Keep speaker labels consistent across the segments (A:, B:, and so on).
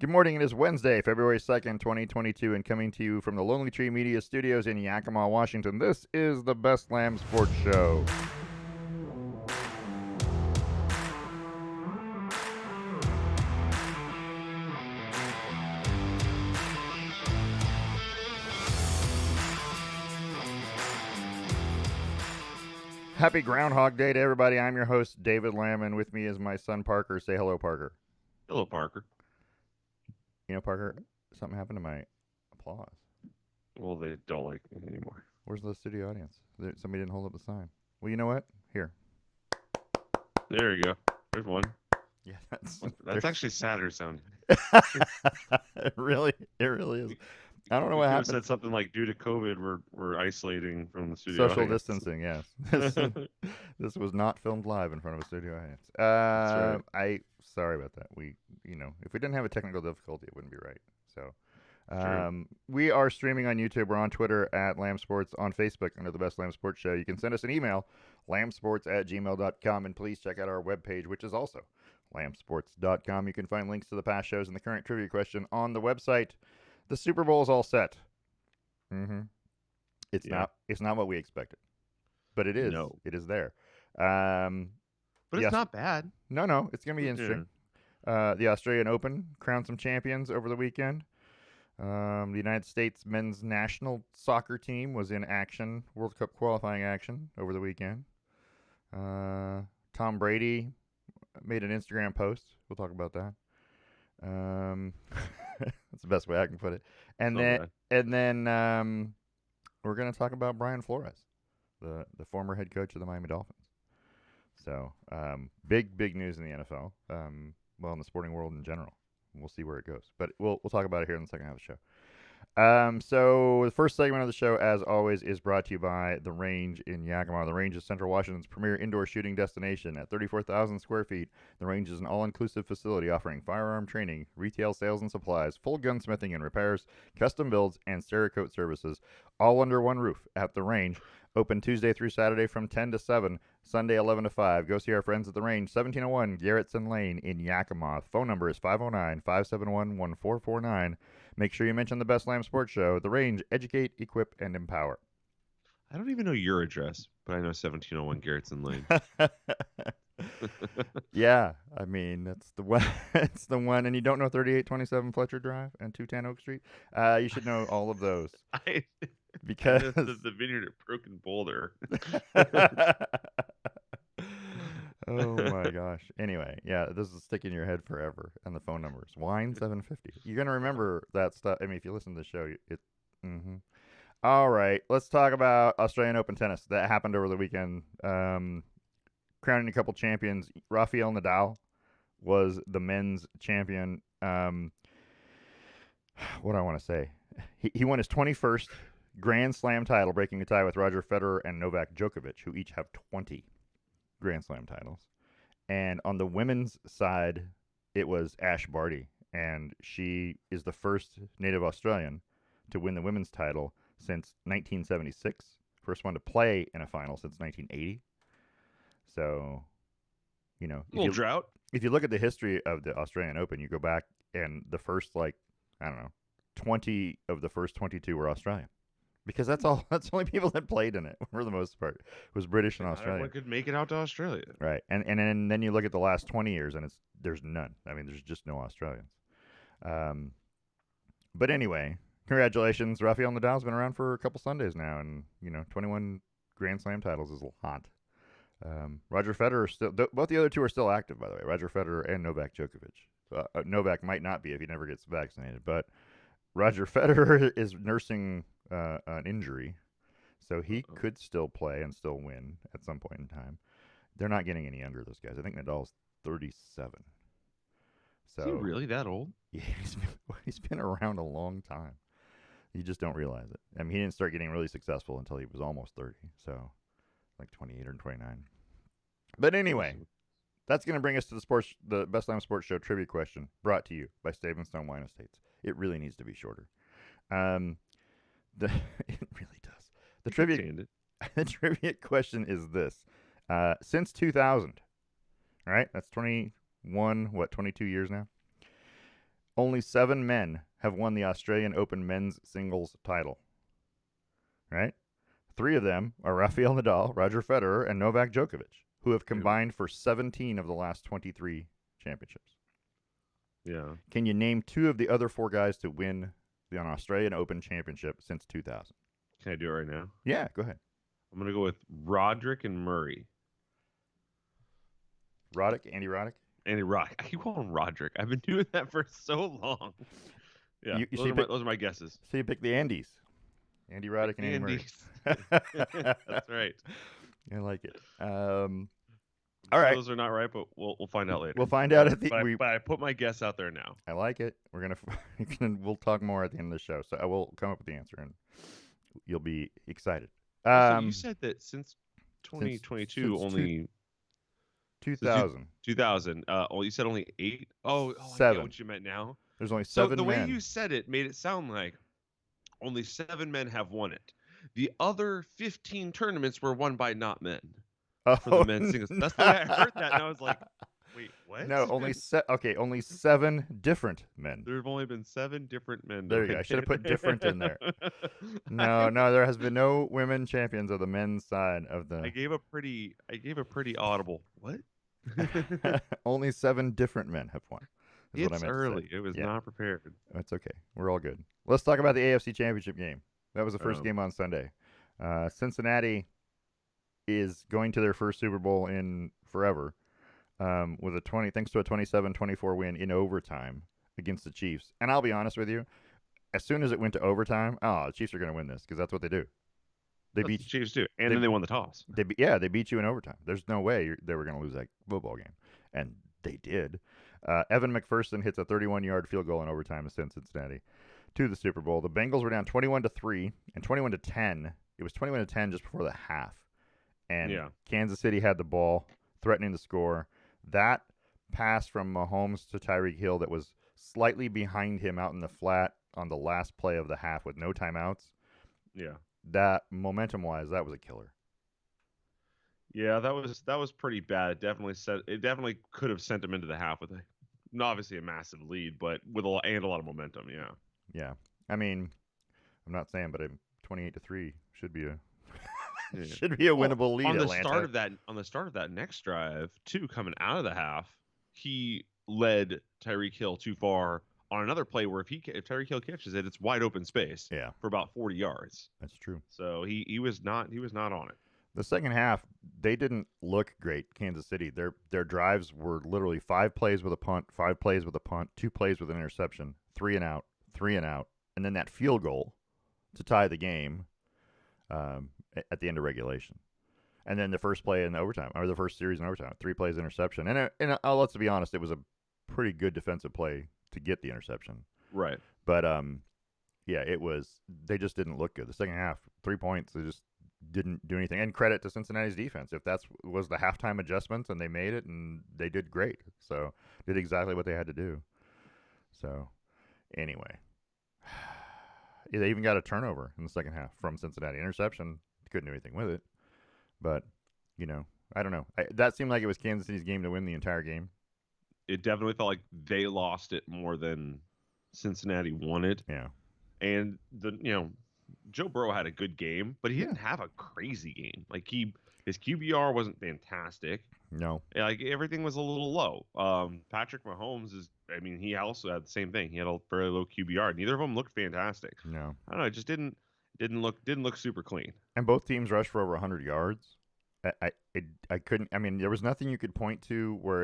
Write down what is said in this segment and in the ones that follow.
A: Good morning. It is Wednesday, February 2nd, 2022, and coming to you from the Lonely Tree Media Studios in Yakima, Washington. This is the Best Lamb Sports Show. Happy Groundhog Day to everybody. I'm your host, David Lamb, and with me is my son, Parker. Say hello, Parker.
B: Hello, Parker.
A: You know, Parker, something happened to my applause.
B: Well, they don't like me anymore.
A: Where's the studio audience? Somebody didn't hold up the sign. Well, you know what? Here.
B: There you go. There's one.
A: Yeah,
B: That's actually sadder sounding.
A: it really is. I don't know what
B: You could have
A: happened.
B: said something like, due to COVID, we're isolating from the studio
A: Social
B: audience.
A: distancing, yes. This was not filmed live in front of a studio audience.
B: That's right.
A: Sorry about that. If we didn't have a technical difficulty, it wouldn't be right. So,
B: True.
A: we are streaming on YouTube. We're on Twitter at Lamb Sports, on Facebook under the Best Lamb Sports Show. You can send us an email, lambsports@gmail.com, and please check out our webpage, which is also lambsports.com. You can find links to the past shows and the current trivia question on the website. The Super Bowl is all set. Mm-hmm. It's not what we expected, but it is.
B: No.
A: It is there.
B: But it's not bad.
A: No, it's gonna be interesting. The Australian Open crowned some champions over the weekend. The United States men's national soccer team was in action, World Cup qualifying action over the weekend. Tom Brady made an Instagram post. We'll talk about that. That's the best way I can put it. And then we're going to talk about Brian Flores, the former head coach of the Miami Dolphins. So big news in the NFL. Well, in the sporting world in general. We'll see where it goes, but we'll talk about it here in the second half of the show. So the first segment of the show, as always, is brought to you by The Range in Yakima. The Range is Central Washington's premier indoor shooting destination. At 34,000 square feet, The Range is an all-inclusive facility offering firearm training, retail sales and supplies, full gunsmithing and repairs, custom builds, and Cerakote services, all under one roof at The Range. Open Tuesday through Saturday from 10 to 7, Sunday 11 to 5. Go see our friends at The Range, 1701 Garrettson Lane in Yakima. Phone number is 509-571-1449. Make sure you mention the Best Lamb Sports Show. The Range, educate, equip, and empower.
B: I don't even know your address, but I know 1701 Garrettson Lane.
A: Yeah, I mean, that's the one. It's the one, and you don't know 3827 Fletcher Drive and 210 Oak Street. You should know all of those because
B: the vineyard at Broken Boulder.
A: Oh my gosh. Anyway, yeah, this is sticking in your head forever. And the phone numbers, Wine 750. You're gonna remember that stuff. I mean, if you listen to the show, it. Mm-hmm. All right, let's talk about Australian Open tennis that happened over the weekend. Crowning a couple champions. Rafael Nadal was the men's champion. What do I want to say? He won his 21st Grand Slam title, breaking a tie with Roger Federer and Novak Djokovic, who each have 20 Grand Slam titles. And on the women's side, it was Ash Barty, and she is the first native Australian to win the women's title since 1976. First one to play in a final since 1980. So,
B: Drought.
A: If you look at the history of the Australian Open, you go back and the first 20 of the first 22 were Australian. Because that's all. That's the only people that played in it for the most part. It was British and Australian.
B: Everyone could make it out to Australia,
A: right? And then you look at the last 20 years, and there's none. I mean, there's just no Australians. But anyway, congratulations, Rafael Nadal's been around for a couple Sundays now, and 21 Grand Slam titles is a lot. Roger Federer both the other two are still active, by the way. Roger Federer and Novak Djokovic. Novak might not be if he never gets vaccinated, but Roger Federer is nursing an injury, so he could still play and still win at some point in time. They're not getting any younger, those guys. I think Nadal's 37. So,
B: is he really that old?
A: Yeah, he's been around a long time. You just don't realize it. I mean, he didn't start getting really successful until he was almost 30, so like 28 or 29. But anyway, that's going to bring us to the Best Lamb Sports Show trivia question, brought to you by Stone Wine Estates. It really needs to be shorter. It really does. The trivia question is this: since 2000, all right, that's 22 years now. only 7 men have won the Australian Open men's singles title. Right? 3 of them are Rafael Nadal, Roger Federer, and Novak Djokovic, who have combined for 17 of the last 23 championships.
B: Yeah.
A: Can you name 2 of the other 4 guys to win the Australian Open Championship since 2000?
B: Can I do it right now?
A: Yeah, go ahead.
B: I'm going to go with Roderick and Murray.
A: Andy Roddick?
B: Andy Roddick. I keep calling him Roderick. I've been doing that for so long. Yeah, those are my guesses.
A: So you pick the Andes. Andy Roddick and Andy Murray.
B: That's right.
A: I like it.
B: All right. Those are not right, but we'll find out later.
A: We'll find out
B: but I put my guess out there now.
A: I like it. We'll talk more at the end of the show. So I will come up with the answer, and you'll be excited.
B: So you said that since 2022, only
A: 2000.
B: 2000. You said only 8. Oh,
A: 7.
B: I get what you meant now.
A: There's only 7 men.
B: So the way you said it made it sound like only 7 men have won it. The other 15 tournaments were won by not men. For the men's singles. That's the way I heard that, and I was like, wait, what?
A: No, only 7 different men.
B: There have only been 7 different men.
A: There you go. I should have put different in there. No, there has been no women champions of the men's side of the.
B: I gave a pretty audible. What?
A: Only 7 different men have won.
B: It's early. It was not prepared.
A: That's okay. We're all good. Let's talk about the AFC Championship game. That was the first game on Sunday. Cincinnati is going to their first Super Bowl in forever, with thanks to a 27-24 win in overtime against the Chiefs. And I'll be honest with you, as soon as it went to overtime, the Chiefs are going to win this because that's what they do.
B: They beat the Chiefs too, and then they won the toss.
A: They beat you in overtime. There's no way they were going to lose that football game, and they did. Evan McPherson hits a 31-yard field goal in overtime to send Cincinnati to the Super Bowl. The Bengals were down 21-3 and 21-10. It was 21-10 just before the half. And Kansas City had the ball, threatening to score. That pass from Mahomes to Tyreek Hill that was slightly behind him out in the flat on the last play of the half with no timeouts.
B: Yeah.
A: That momentum-wise, that was a killer.
B: Yeah, that was pretty bad. It definitely could have sent him into the half with obviously a massive lead, but with a lot of momentum. Yeah.
A: Yeah. I mean, I'm not saying, but 28-3 should be a. Should be a winnable lead.
B: On the start of that next drive, too, coming out of the half, he led Tyreek Hill too far on another play where if Tyreek Hill catches it, it's wide open space. For about 40 yards.
A: That's true.
B: So he was not on it.
A: The second half, they didn't look great. Kansas City. Their drives were literally 5 plays with a punt, 5 plays with a punt, 2 plays with an interception, 3 and out, 3 and out, and then that field goal to tie the game. At the end of regulation, and then the first play in overtime, or the first series in overtime, 3 plays interception, and let's be honest, it was a pretty good defensive play to get the interception.
B: Right.
A: But it was. They just didn't look good. The second half, 3 points, they just didn't do anything. And credit to Cincinnati's defense. If that was the halftime adjustments, and they made it, and they did great. So did exactly what they had to do. So anyway, they even got a turnover in the second half from Cincinnati. Interception. Couldn't do anything with it, but I don't know. That seemed like it was Kansas City's game to win the entire game.
B: It definitely felt like they lost it more than Cincinnati won it.
A: Yeah,
B: and Joe Burrow had a good game, but he didn't have a crazy game. Like his QBR wasn't fantastic.
A: No,
B: like everything was a little low. Patrick Mahomes he also had the same thing. He had a very low QBR. Neither of them looked fantastic.
A: No,
B: I don't know. It just didn't look super clean.
A: And both teams rushed for over 100 yards. I couldn't. I mean, there was nothing you could point to where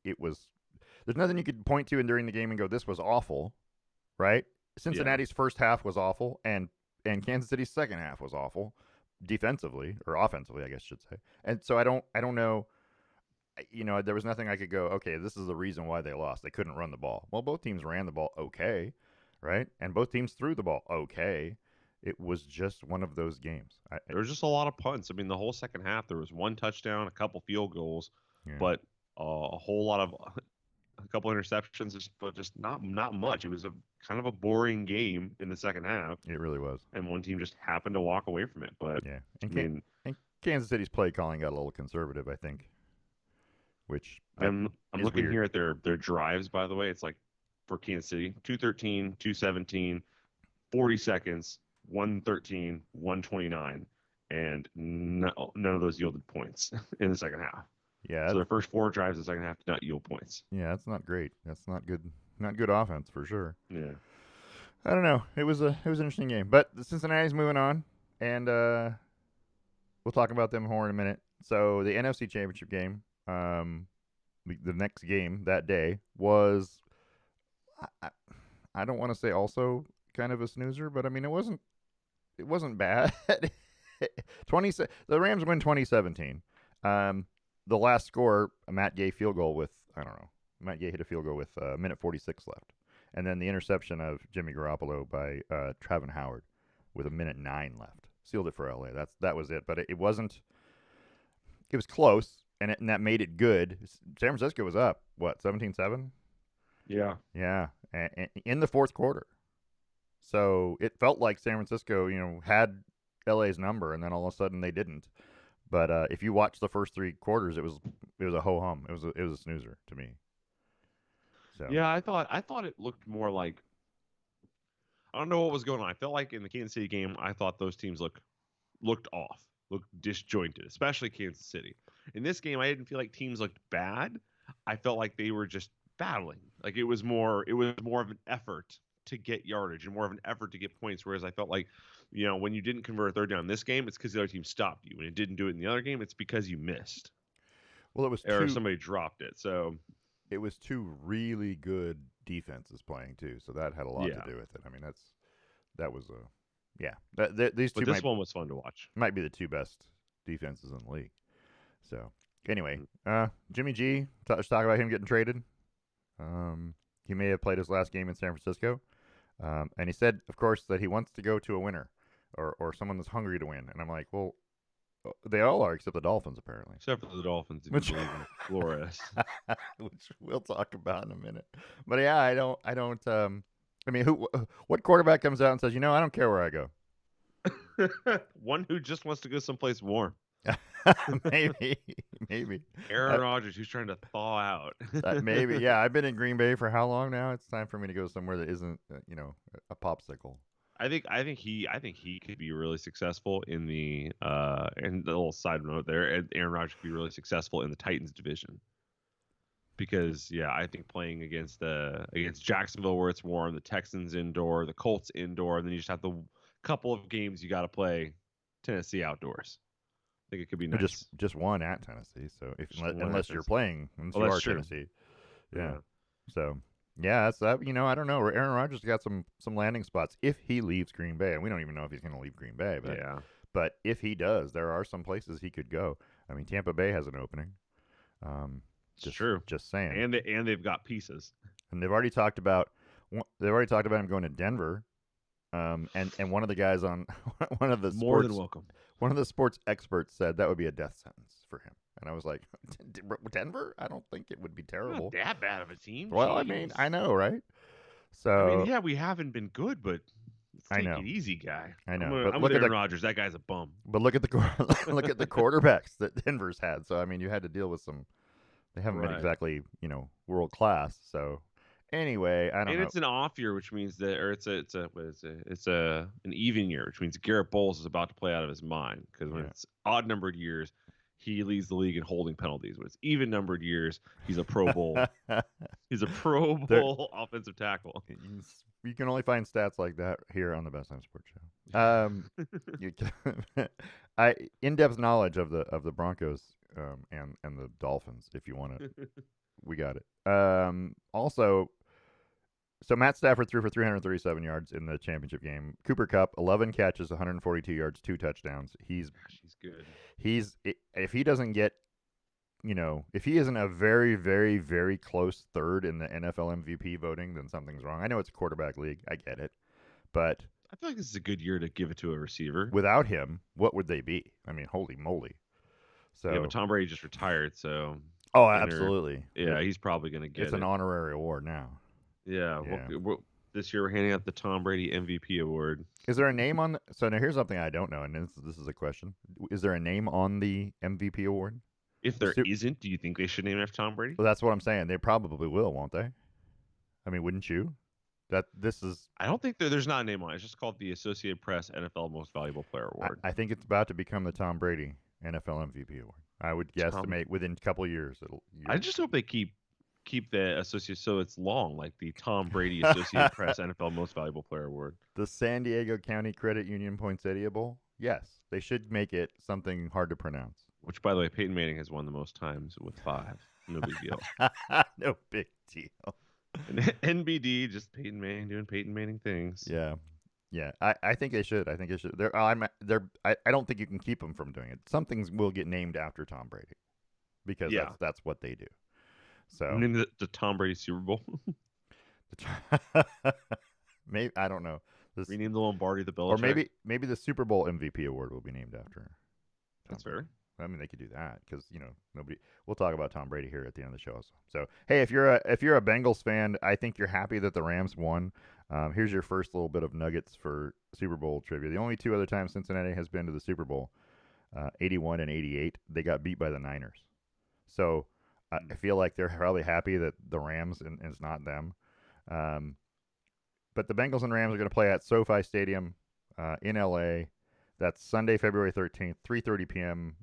A: it was. There's nothing you could point to during the game and go, "This was awful," right? Cincinnati's first half was awful, and Kansas City's second half was awful, defensively or offensively, I guess I should say. And so I don't know. There was nothing I could go, okay, this is the reason why they lost. They couldn't run the ball. Well, both teams ran the ball okay, right? And both teams threw the ball okay. It was just one of those games.
B: There was just a lot of punts. I mean, the whole second half, there was 1 touchdown, a couple field goals, but a couple interceptions, but just not much. It was a kind of a boring game in the second half.
A: It really was.
B: And one team just happened to walk away from it. But
A: and Kansas City's play calling got a little conservative, I think. Which
B: I'm looking
A: weird.
B: here at their drives. By the way, it's like for Kansas City. 213, 217, 40 seconds, 113, 129, and none of those yielded points in the second half.
A: Yeah.
B: So their first 4 drives in the second half did not yield points.
A: Yeah, that's not great. That's not good. Not good offense for sure.
B: Yeah.
A: I don't know. It was an interesting game, but the Cincinnati's moving on, and we'll talk about them more in a minute. So the NFC Championship game, the next game that day was, I, I don't want to say also kind of a snoozer, but I mean it wasn't bad. 20 the Rams win 2017. The last score, a Matt Gay field goal with I don't know. Matt Gay hit a field goal with a minute 46 left, and then the interception of Jimmy Garoppolo by Travin Howard with a minute 9 left sealed it for LA. That was it, but it wasn't. It was close, and that made it good. San Francisco was up, what, 17-7?
B: Yeah.
A: Yeah, in the fourth quarter. So it felt like San Francisco, had LA's number, and then all of a sudden they didn't. But if you watch the first 3 quarters, it was a ho hum. It was a snoozer to me. So
B: yeah, I thought it looked more like, I don't know what was going on. I felt like in the Kansas City game, I thought those teams looked off, looked disjointed, especially Kansas City. In this game, I didn't feel like teams looked bad. I felt like they were just battling. Like it was more of an effort to get yardage and more of an effort to get points. Whereas I felt like, when you didn't convert a third down in this game, it's because the other team stopped you. When it didn't do it in the other game, it's because you missed.
A: Well, it was
B: or somebody dropped it. So
A: it was 2 really good defenses playing too. So that had a lot to do with it. I mean, that was a yeah. These two.
B: But this one was fun to watch.
A: Might be the 2 best defenses in the league. So anyway, Jimmy G. Let's talk about him getting traded. He may have played his last game in San Francisco, and he said, of course, that he wants to go to a winner or someone that's hungry to win. And I'm like, well, they all are except the Dolphins, apparently.
B: Except for the Dolphins, if you believe in Flores.
A: Which we'll talk about in a minute. But yeah, I don't. I mean, what quarterback comes out and says, I don't care where I go?
B: One who just wants to go someplace warm.
A: maybe.
B: Aaron Rodgers, who's trying to thaw out.
A: Maybe, yeah. I've been in Green Bay for how long now? It's time for me to go somewhere that isn't, a popsicle.
B: I think he could be really successful in the and the little side note there. Aaron Rodgers could be really successful in the Titans division. Because I think playing against Jacksonville where it's warm, the Texans indoor, the Colts indoor, and then you just have the couple of games you got to play Tennessee outdoors. I think it could be nice.
A: Just one at Tennessee. So unless you're playing, unless you are Tennessee, yeah. So that's that. I don't know. Aaron Rodgers got some landing spots if he leaves Green Bay, and we don't even know if he's going to leave Green Bay. But but if he does, there are some places he could go. I mean, Tampa Bay has an opening.
B: True.
A: Just saying.
B: And they've got pieces.
A: And they've already talked about him going to Denver. And one of the guys on one of the
B: more than welcome.
A: One of the sports experts said that would be a death sentence for him. And I was like, Denver? I don't think it would be terrible.
B: Not that bad of a team.
A: Well,
B: Jeez.
A: I mean, I know, right? So
B: we haven't been good, but take it easy, guy.
A: I know.
B: I'm with Aaron Rodgers. That guy's a bum.
A: But look at the quarterbacks that Denver's had. So I mean, you had to deal with some. They haven't been exactly, world class. So anyway, I don't know.
B: And it's an off year, which means that, or it's an even year, which means Garrett Bowles is about to play out of his mind. Because when it's odd numbered years, he leads the league in holding penalties. When it's even numbered years, he's a Pro Bowl. He's a Pro Bowl offensive tackle.
A: You can only find stats like that here on the Best Time Sports Show. In-depth knowledge of the Broncos and the Dolphins, if you want it. We got it. Also, so Matt Stafford threw for 337 yards in the championship game. Cooper Kupp, 11 catches, 142 yards, 2 touchdowns. He's
B: good.
A: If he doesn't get, if he isn't a very, very, very close third in the NFL MVP voting, then something's wrong. I know it's a quarterback league. I get it. But
B: I feel like this is a good year to give it to a receiver.
A: Without him, what would they be? I mean, holy moly. So,
B: yeah, but Tom Brady just retired, so.
A: Oh, absolutely.
B: Yeah, he's probably going to get it.
A: It's an honorary award now.
B: Yeah. This year we're handing out the Tom Brady MVP award.
A: Is there a name on so now here's something I don't know, and this is a question. Is there a name on the MVP award?
B: If there isn't, do you think they should name it after Tom Brady?
A: Well, that's what I'm saying. They probably will, won't they? I mean, wouldn't you? This is.
B: I don't think there's not a name on it. It's just called the Associated Press NFL Most Valuable Player Award.
A: I think it's about to become the Tom Brady NFL MVP award. I would guesstimate within a couple of years
B: I just hope they keep the associate so it's long, like the Tom Brady Associated Press NFL Most Valuable Player Award.
A: The San Diego County Credit Union Poinsettia Bowl. Yes, they should make it something hard to pronounce.
B: Which, by the way, Peyton Manning has won the most times with 5. No big deal.
A: No big deal.
B: And NBD, just Peyton Manning doing Peyton Manning things.
A: Yeah. Yeah, I think they should. I think they should. I don't think you can keep them from doing it. Some things will get named after Tom Brady because that's what they do. So
B: name the Tom Brady Super Bowl.
A: Maybe I don't know.
B: Rename the Lombardi the Belichick.
A: Or maybe the Super Bowl MVP award will be named after.
B: That's fair.
A: I mean, they could do that because nobody. We'll talk about Tom Brady here at the end of the show. So hey, if you're a Bengals fan, I think you're happy that the Rams won. Here's your first little bit of nuggets for Super Bowl trivia. The only 2 other times Cincinnati has been to the Super Bowl, 81 and 88, they got beat by the Niners. So I feel like they're probably happy that the Rams and it's not them. But the Bengals and Rams are going to play at SoFi Stadium in LA. That's Sunday, February 13th, 3:30 p.m.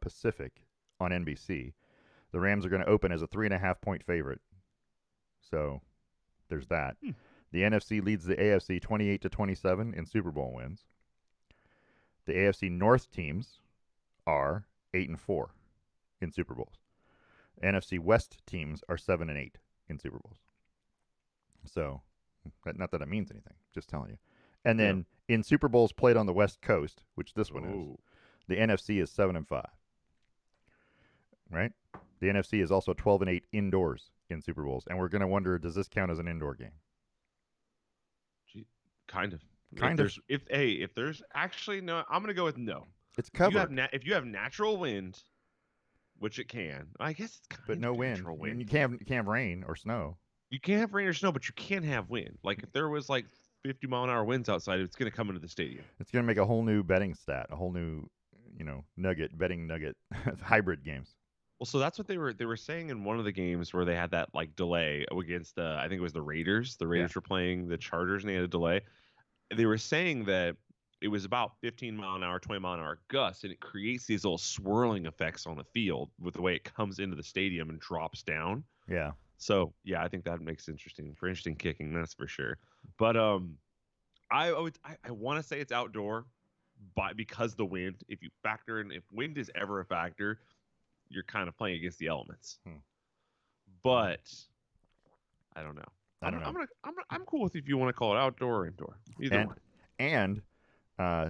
A: Pacific on NBC. The Rams are going to open as a 3.5-point favorite. So there's that. The NFC leads the AFC 28-27 in Super Bowl wins. The AFC North teams are 8-4 in Super Bowls. NFC West teams are 7-8 in Super Bowls. So, not that it means anything, just telling you. And then in Super Bowls played on the West Coast, which this one is, the NFC is 7-5. Right? The NFC is also 12-8 indoors in Super Bowls, and we're going to wonder, does this count as an indoor game?
B: Kind of. If there's actually no, I'm going to go with no.
A: It's covered.
B: If you have natural wind, which it can, I guess it's kind
A: but
B: of
A: no wind. And you can't have rain or snow.
B: You can't have rain or snow, but you can have wind. Like if there was like 50-mile-an-hour winds outside, it's going to come into the stadium.
A: It's going to make a whole new betting stat, a whole new, betting nugget, hybrid games.
B: Well, so that's what they were saying in one of the games where they had that like delay against I think it was the Raiders. The Raiders were playing the Chargers and they had a delay. They were saying that it was about 15-mile-an-hour, 20-mile-an-hour gusts, and it creates these little swirling effects on the field with the way it comes into the stadium and drops down.
A: Yeah.
B: So yeah, I think that makes interesting kicking. That's for sure. But I want to say it's outdoor, because the wind. If you factor in, if wind is ever a factor, you're kind of playing against the elements. But I don't know. I'm cool with if you want to call it outdoor or indoor. Either one.
A: And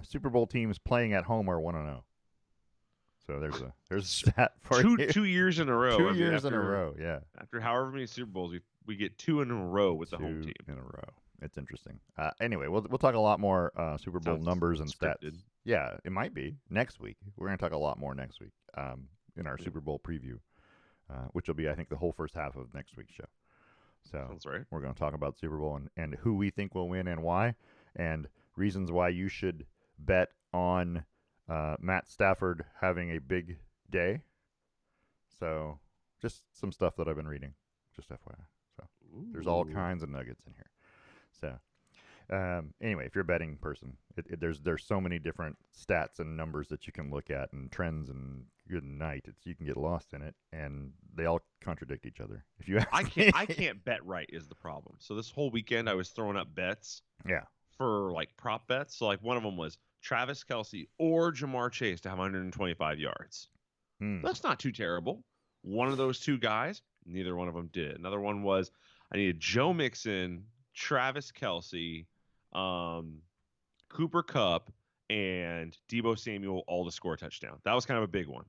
A: Super Bowl teams playing at home are 1-0. So there's a stat for you.
B: 2 years in a row.
A: 2 years in a row, yeah.
B: After however many Super Bowls, we get 2 in a row with the home team.
A: 2 in a row. It's interesting. Anyway, we'll talk a lot more Super Bowl numbers and
B: scripted.
A: Stats. Yeah, it might be next week. We're going to talk a lot more next week in our Super Bowl preview, which will be, I think, the whole first half of next week's show. So
B: that's right.
A: We're going to talk about Super Bowl and who we think will win and why, and reasons why you should bet on Matt Stafford having a big day. So just some stuff that I've been reading, just FYI. So there's all kinds of nuggets in here. So anyway, if you're a betting person, there's so many different stats and numbers that you can look at and trends and good night. You can get lost in it, and they all contradict each other. If you
B: I can't bet right is the problem. So this whole weekend I was throwing up bets.
A: Yeah.
B: For like prop bets. So like one of them was Travis Kelce or Jamar Chase to have 125 yards. That's not too terrible. One of those two guys, neither one of them did. Another one was I needed Joe Mixon, Travis Kelce, Cooper Kupp, and Deebo Samuel all to score a touchdown. That was kind of a big one.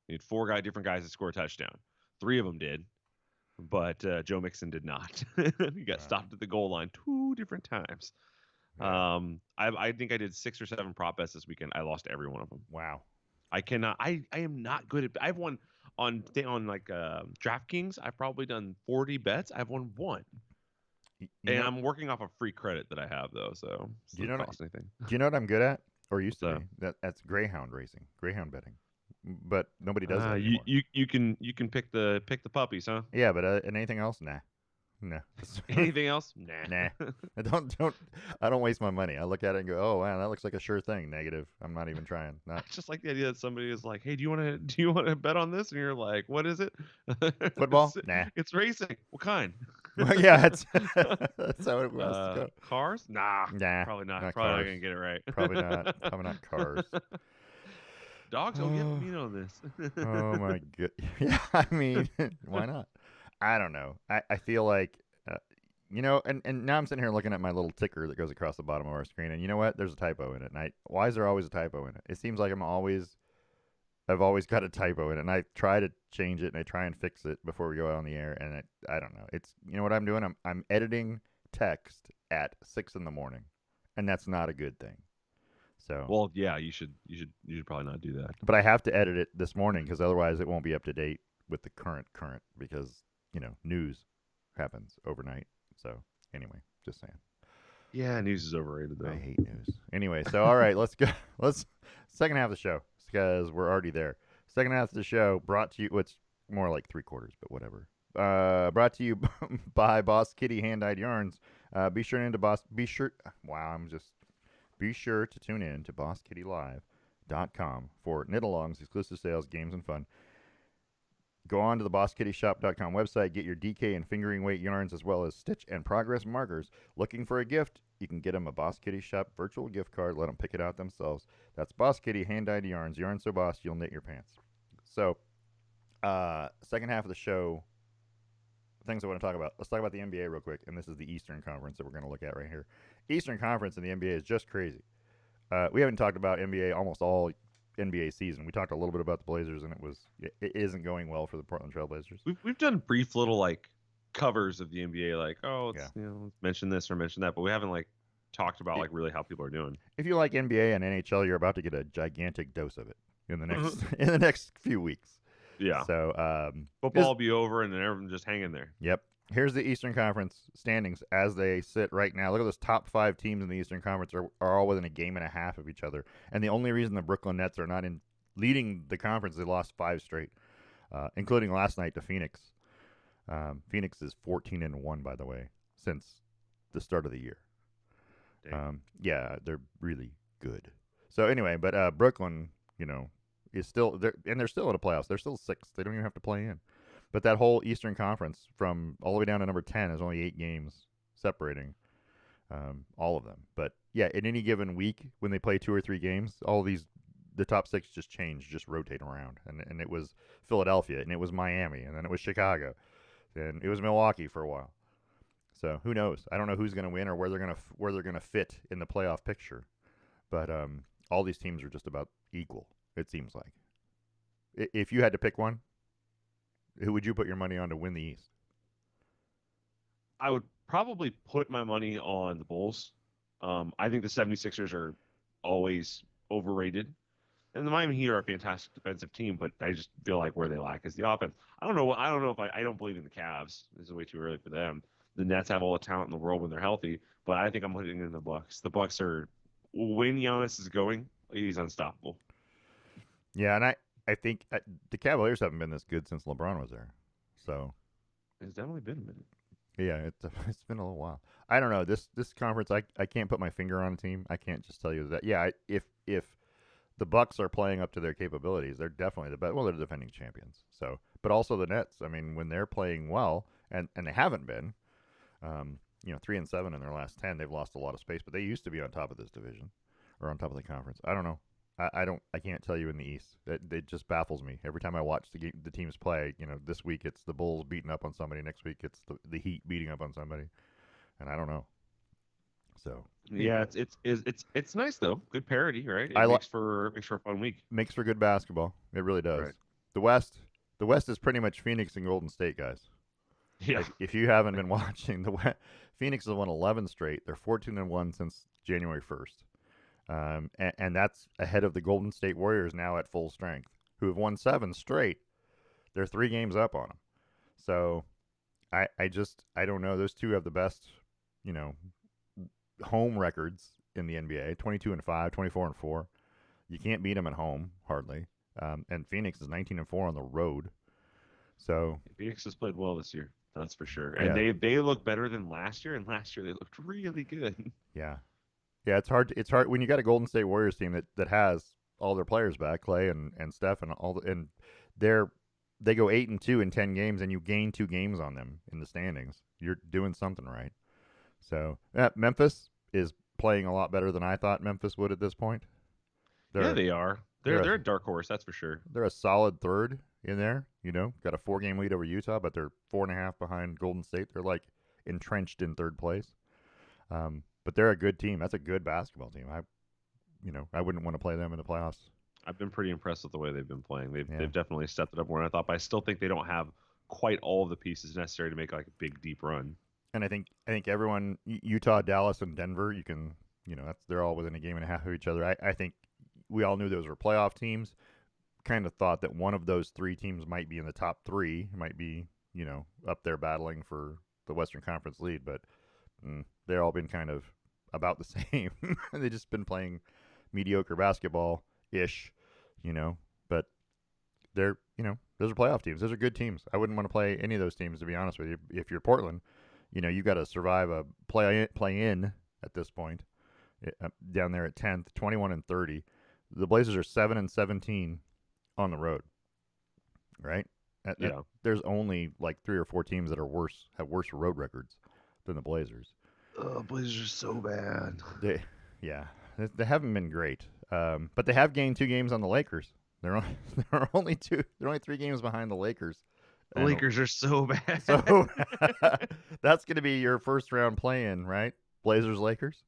B: You need 4 different guys to score a touchdown. 3 of them did, but Joe Mixon did not. He got stopped at the goal line 2 different times. Yeah. I think I did 6 or 7 prop bets this weekend. I lost every one of them.
A: Wow.
B: I cannot. I am not good at. I've won on like DraftKings. I've probably done 40 bets. I've won 1. I'm working off a free credit that I have though, so it doesn't cost anything.
A: Do you know what I'm good at, or used to be? That's greyhound racing, greyhound betting. But nobody does that anymore.
B: You can pick the puppies, huh?
A: Yeah, but anything else, nah. No.
B: Anything else?
A: Nah. I don't waste my money. I look at it and go, oh wow, that looks like a sure thing. Negative. I'm not even trying.
B: I just like the idea that somebody is like, "Hey, do you want to bet on this?" And you're like, "What is it?"
A: Football? Nah.
B: It's racing. What kind?
A: Well, yeah, that's how it has to go.
B: Cars? Nah,
A: Nah,
B: probably not.
A: not
B: Probably not
A: cars.
B: gonna get it right.
A: Probably not. Probably not cars.
B: Dogs don't get me on this.
A: Oh my god. Yeah, I mean, why not? I don't know. I feel like, and now I'm sitting here looking at my little ticker that goes across the bottom of our screen, and you know what? There's a typo in it. And why is there always a typo in it? It seems like I've always got a typo in it, and I try to change it and I try and fix it before we go out on the air, and I don't know. It's what I'm doing. I'm editing text at 6 in the morning, and that's not a good thing. So
B: well, yeah, you should probably not do that.
A: but I have to edit it this morning because otherwise it won't be up to date with the current because news happens overnight. So anyway, just saying.
B: Yeah, news is overrated though.
A: I hate news. Anyway, so all right, let's go. Let's second half of the show because we're already there. Second half of the show brought to you. What's more like 3/4, but whatever. Brought to you by Boss Kitty Hand-Dyed Yarns. Be sure to tune in to BossKittyLive.com for knit-alongs, exclusive sales, games, and fun. Go on to the BossKittyShop.com website, get your DK and fingering weight yarns as well as stitch and progress markers. Looking for a gift? You can get them a Boss Kitty Shop virtual gift card. Let them pick it out themselves. That's Boss Kitty Hand-Dyed Yarns. Yarn so boss, you'll knit your pants. So, second half of the show, things I want to talk about. Let's talk about the NBA real quick, and this is the Eastern Conference that we're going to look at right here. Eastern Conference in the NBA is just crazy. We haven't talked about NBA almost all NBA season. We talked a little bit about the Blazers, and it isn't going well for the Portland Trailblazers.
B: We've done brief little like covers of the NBA, like let's mention this or mention that, but we haven't like talked about like really how people are doing.
A: If you like NBA and NHL, you're about to get a gigantic dose of it in the next in the next few weeks.
B: Yeah.
A: So
B: football will be over, and then everyone's just hanging there.
A: Yep. Here's the Eastern Conference standings as they sit right now. Look at those top 5 teams in the Eastern Conference are all within a game and a half of each other. And the only reason the Brooklyn Nets are not in leading the conference, they lost 5 straight, including last night to Phoenix. Phoenix is 14-1, by the way, since the start of the year. Yeah, they're really good. So anyway, but Brooklyn, is still there, and they're still in the playoffs. They're still 6th. They don't even have to play in. But that whole Eastern Conference, from all the way down to number 10, is only 8 games separating all of them. But yeah, in any given week, when they play 2 or 3 games, the top 6 just change, just rotate around. And it was Philadelphia, and it was Miami, and then it was Chicago, and it was Milwaukee for a while. So who knows? I don't know who's going to win or where they're gonna fit in the playoff picture. But all these teams are just about equal, it seems like. If you had to pick one, who would you put your money on to win the East?
B: I would probably put my money on the Bulls. I think the 76ers are always overrated. And the Miami Heat are a fantastic defensive team, but I just feel like where they lack is the offense. I don't know if I don't believe in the Cavs. This is way too early for them. The Nets have all the talent in the world when they're healthy, but I think I'm putting in the Bucks. The Bucks are, when Giannis is going, he's unstoppable.
A: Yeah, and I think the Cavaliers haven't been this good since LeBron was there. So
B: it's definitely been a minute.
A: Yeah, it's been a little while. I don't know. This conference, I can't put my finger on a team. I can't just tell you that. Yeah, if the Bucks are playing up to their capabilities, they're definitely the best. Well, they're the defending champions. So, but also the Nets. I mean, when they're playing well, and they haven't been, 3-7 in their last 10, they've lost a lot of space. But they used to be on top of this division, or on top of the conference. I don't know. I can't tell you in the East. It just baffles me every time I watch the teams play. This week it's the Bulls beating up on somebody. Next week it's the Heat beating up on somebody, and I don't know. So
B: yeah, it's nice though. Good parity, right? It makes for a fun week.
A: Makes for good basketball. It really does. Right. The West is pretty much Phoenix and Golden State, guys.
B: Yeah.
A: Like, if you haven't been watching the West, Phoenix has won 11 straight. They're 14-1 since January 1st. And that's ahead of the Golden State Warriors now at full strength, who have won 7 straight. They're 3 games up on them. So I don't know. Those two have the best, home records in the NBA, 22-5, 24-4. You can't beat them at home, hardly. And Phoenix is 19-4 on the road. So
B: Phoenix has played well this year. That's for sure. And
A: Yeah.
B: they look better than last year, and last year they looked really good.
A: Yeah. Yeah, it's hard when you got a Golden State Warriors team that has all their players back, Clay and Steph and and they're they go 8-2 in 10 games and you gain 2 games on them in the standings. You're doing something right. So, Memphis is playing a lot better than I thought Memphis would at this point.
B: Yeah,
A: They're
B: they are.
A: they're
B: They're a dark horse, that's for sure.
A: they're a solid third in there. Got a 4-game lead over Utah, but they're 4.5 behind Golden State. They're like entrenched in third place. But they're a good team. That's a good basketball team. I wouldn't want to play them in the playoffs.
B: I've been pretty impressed with the way they've been playing. They've definitely stepped it up more than I thought, but I still think they don't have quite all of the pieces necessary to make like a big deep run.
A: And I think everyone, Utah, Dallas, and Denver, they're all within a game and a half of each other. I think we all knew those were playoff teams. Kind of thought that one of those 3 teams might be in the top 3, might be up there battling for the Western Conference lead, but they've all been kind of about the same. They've just been playing mediocre basketball ish, but they're those are playoff teams. Those are good teams. I wouldn't want to play any of those teams, to be honest with you. If you're Portland, you got to survive a play in at this point. Down there at 10th, 21-30. The Blazers are 7-17 on the road. Right? There's only like 3 or 4 teams that have worse road records than the Blazers.
B: Oh, Blazers are so bad.
A: They haven't been great. But they have gained 2 games on the Lakers. They're only 3 games behind the Lakers.
B: The Lakers are so bad.
A: So that's going to be your first round play-in, right? Blazers Lakers.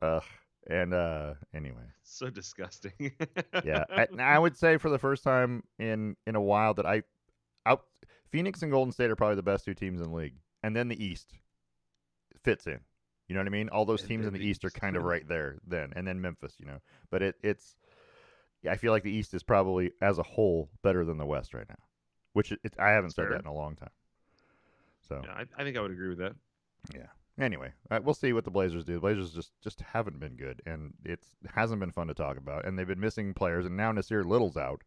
B: Ugh.
A: Anyway.
B: So disgusting.
A: Yeah, I would say for the first time in a while that Phoenix and Golden State are probably the best 2 teams in the league, and then the East fits in. You know what I mean? All those teams in the East are kind of right there then, and then Memphis. But it's. I feel like the East is probably as a whole better than the West right now, which I haven't said that in a long time. So
B: yeah, I think I would agree with that.
A: Yeah. Anyway, we'll see what the Blazers do. The Blazers just haven't been good, and it hasn't been fun to talk about. And they've been missing players, and now Nasir Little's out,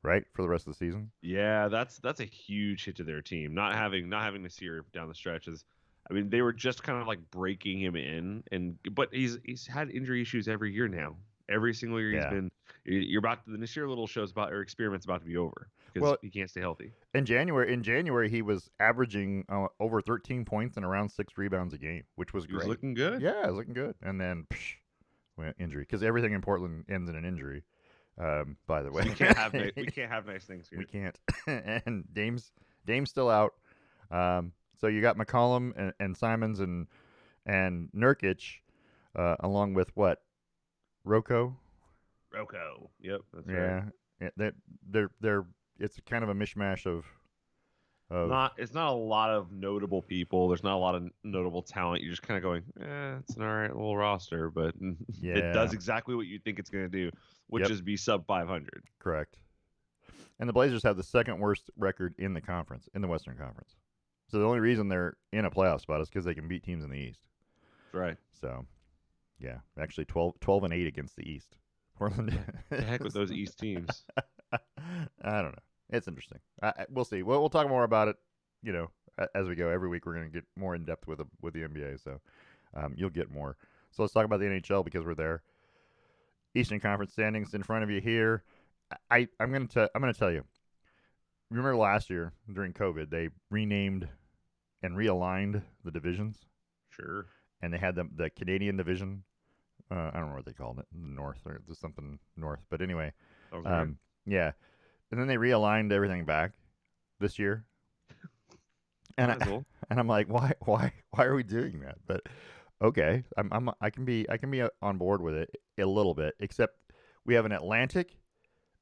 A: right, for the rest of the season.
B: Yeah, that's a huge hit to their team. Not having Nasir down the stretches. I mean, they were just kind of like breaking him in, but he's had injury issues every year now. Every single year he's been. The Nasir Little show's experiment's about to be over because he can't stay healthy.
A: In January he was averaging over 13 points and around 6 rebounds a game, which was great.
B: He was looking good.
A: Yeah, it was looking good. And then injury, because everything in Portland ends in an injury. By the way,
B: we can't have nice things here.
A: We can't. And Dame's still out. So you got McCollum and Simons and Nurkic, along with what? Rocco.
B: Yep, that's right.
A: Yeah. They're it's kind of a mishmash of.
B: It's not a lot of notable people. There's not a lot of notable talent. You're just kind of going, it's an all right little roster, but it does exactly what you think it's going to do, which is be sub 500.
A: Correct. And the Blazers have the second worst record in the conference, in the Western Conference. So the only reason they're in a playoff spot is because they can beat teams in the East.
B: That's right.
A: So, yeah, actually 12-8 against the East. Portland.
B: The heck with those East teams.
A: I don't know. It's interesting. We'll see. We'll talk more about it, as we go. Every week we're going to get more in depth with the NBA, so you'll get more. So let's talk about the NHL because we're there. Eastern Conference standings in front of you here. I'm going to tell you. Remember last year during COVID, they renamed and realigned the divisions.
B: Sure.
A: And they had the Canadian division. I don't know what they called it. North or something north. But anyway, yeah. And then they realigned everything back this year. And I'm like, why are we doing that? But okay, I can be on board with it a little bit. Except we have an Atlantic,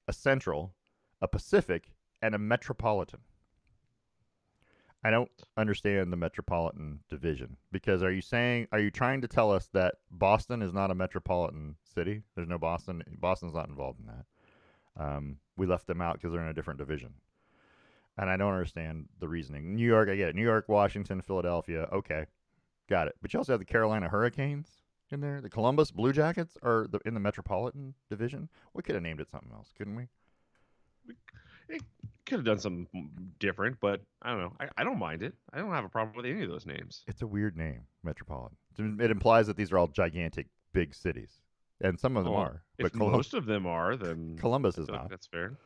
A: a Central, a Pacific, and a Metropolitan. I don't understand the Metropolitan division because are you trying to tell us that Boston is not a metropolitan city? There's no Boston. Boston's not involved in that. We left them out because they're in a different division. And I don't understand the reasoning. New York, I get it. New York, Washington, Philadelphia, okay. Got it. But you also have the Carolina Hurricanes in there. The Columbus Blue Jackets are in the Metropolitan division. We could have named it something else, couldn't we?
B: It could have done something different, but I don't know. I don't mind it. I don't have a problem with any of those names.
A: It's a weird name, Metropolitan. It implies that these are all gigantic, big cities, and some of them are.
B: If
A: But
B: most of them are, then
A: Columbus
B: I
A: is
B: feel like
A: not.
B: that's fair.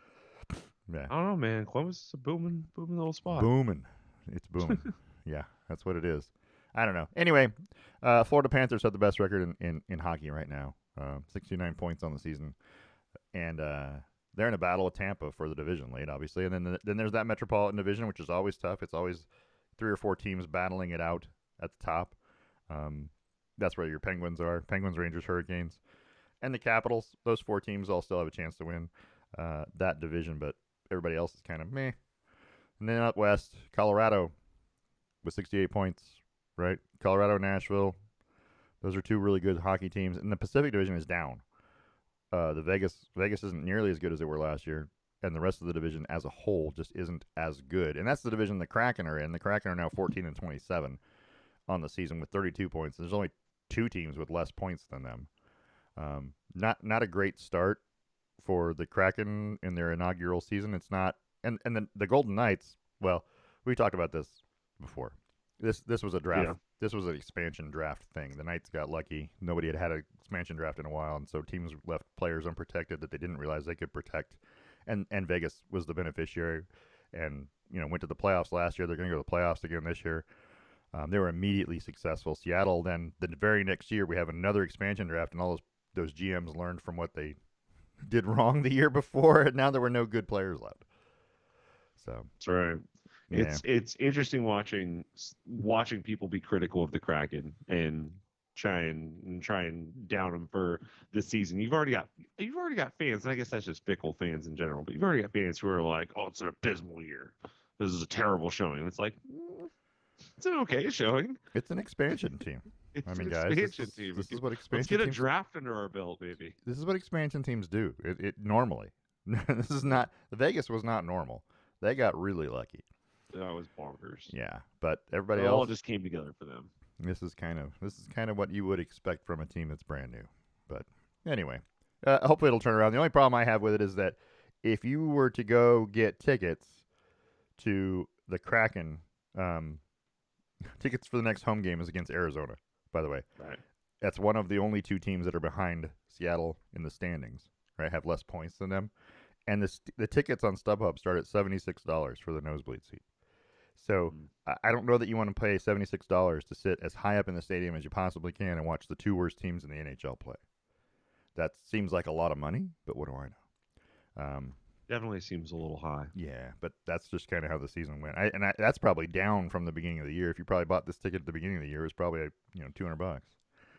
A: Yeah.
B: I don't know, man. Columbus is a booming little spot.
A: Booming. It's booming. Yeah, that's what it is. I don't know. Anyway, Florida Panthers have the best record in hockey right now. 69 points on the season, and they're in a battle with Tampa for the division lead, obviously. And then there's that Metropolitan Division, which is always tough. It's always 3 or 4 teams battling it out at the top. That's where your Penguins are: Penguins, Rangers, Hurricanes, and the Capitals. Those 4 teams all still have a chance to win that division, but everybody else is kind of meh. And then out west, Colorado with 68 points, right? Colorado, Nashville. Those are 2 really good hockey teams. And the Pacific Division is down. The Vegas isn't nearly as good as they were last year, and the rest of the division as a whole just isn't as good. And that's the division the Kraken are in. The Kraken are now 14-27 on the season with 32 points. There's only 2 teams with less points than them. Not a great start for the Kraken in their inaugural season. It's not, and the Golden Knights. Well, we talked about this before. This was a draft. Yeah. This was an expansion draft thing. The Knights got lucky. Nobody had an expansion draft in a while, and so teams left players unprotected that they didn't realize they could protect. And Vegas was the beneficiary, and went to the playoffs last year. They're going to go to the playoffs again this year. They were immediately successful. Seattle. Then the very next year, we have another expansion draft, and all those GMs learned from what they did wrong the year before, and now there were no good players left. So
B: that's right. Yeah. It's interesting watching people be critical of the Kraken and try and down them for this season. You've already got fans, and I guess that's just fickle fans in general. But you've already got fans who are like, "Oh, it's an abysmal year. This is a terrible showing." And it's like, it's an okay showing.
A: It's an expansion team.
B: It's
A: I mean,
B: an
A: guys,
B: expansion team.
A: This is what expansion.
B: Let's get a draft under our belt, baby.
A: This is what expansion teams do. It normally. This is not. The Vegas was not normal. They got really lucky.
B: That was bonkers.
A: Yeah, but everybody
B: else
A: all
B: just came together for them.
A: This is kind of what you would expect from a team that's brand new. But anyway, hopefully it'll turn around. The only problem I have with it is that if you were to go get tickets to the Kraken, tickets for the next home game is against Arizona. By the way,
B: right?
A: That's one of the only 2 teams that are behind Seattle in the standings. Right, have less points than them, and the tickets on StubHub start at $76 for the nosebleed seat. So I don't know that you want to pay $76 to sit as high up in the stadium as you possibly can and watch the 2 worst teams in the NHL play. That seems like a lot of money, but what do I know?
B: Definitely seems a little high.
A: Yeah, but that's just kind of how the season went. That's probably down from the beginning of the year. If you probably bought this ticket at the beginning of the year, it was probably $200.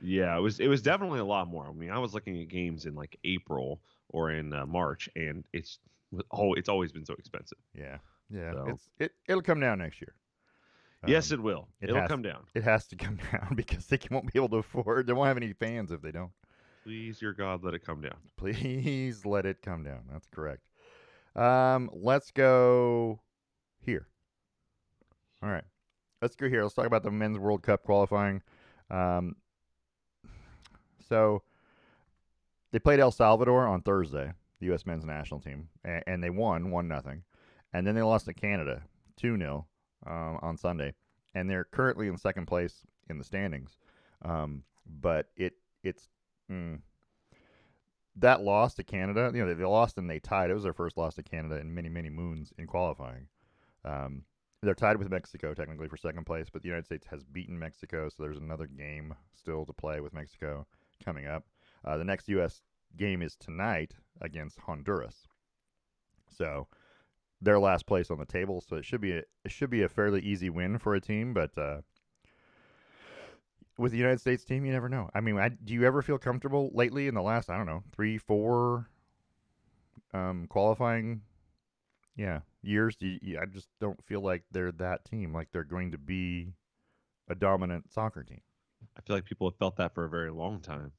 B: Yeah, it was definitely a lot more. I mean, I was looking at games in like April or in March, and it's always been so expensive.
A: Yeah. So. It'll come down next year.
B: Yes, it will. It'll come down.
A: It has to come down because they won't be able to afford. They won't have any fans if they don't.
B: Please, your God, let it come down.
A: Please let it come down. That's correct. Let's go here. All right. Let's go here. Let's talk about the Men's World Cup qualifying. So they played El Salvador on Thursday, the U.S. men's national team, and they won 1-0. And then they lost to Canada 2-0 on Sunday. And they're currently in second place in the standings. But it's that loss to Canada, they lost and they tied. It was their first loss to Canada in many, many moons in qualifying. They're tied with Mexico technically for second place, but the United States has beaten Mexico, so there's another game still to play with Mexico coming up. The next U.S. game is tonight against Honduras. So they're last place on the table, so it should be a fairly easy win for a team, but with the United States team, you never know. I mean, do you ever feel comfortable lately in the last, 3-4 qualifying years? I just don't feel like they're that team, like they're going to be a dominant soccer team.
B: I feel like people have felt that for a very long time,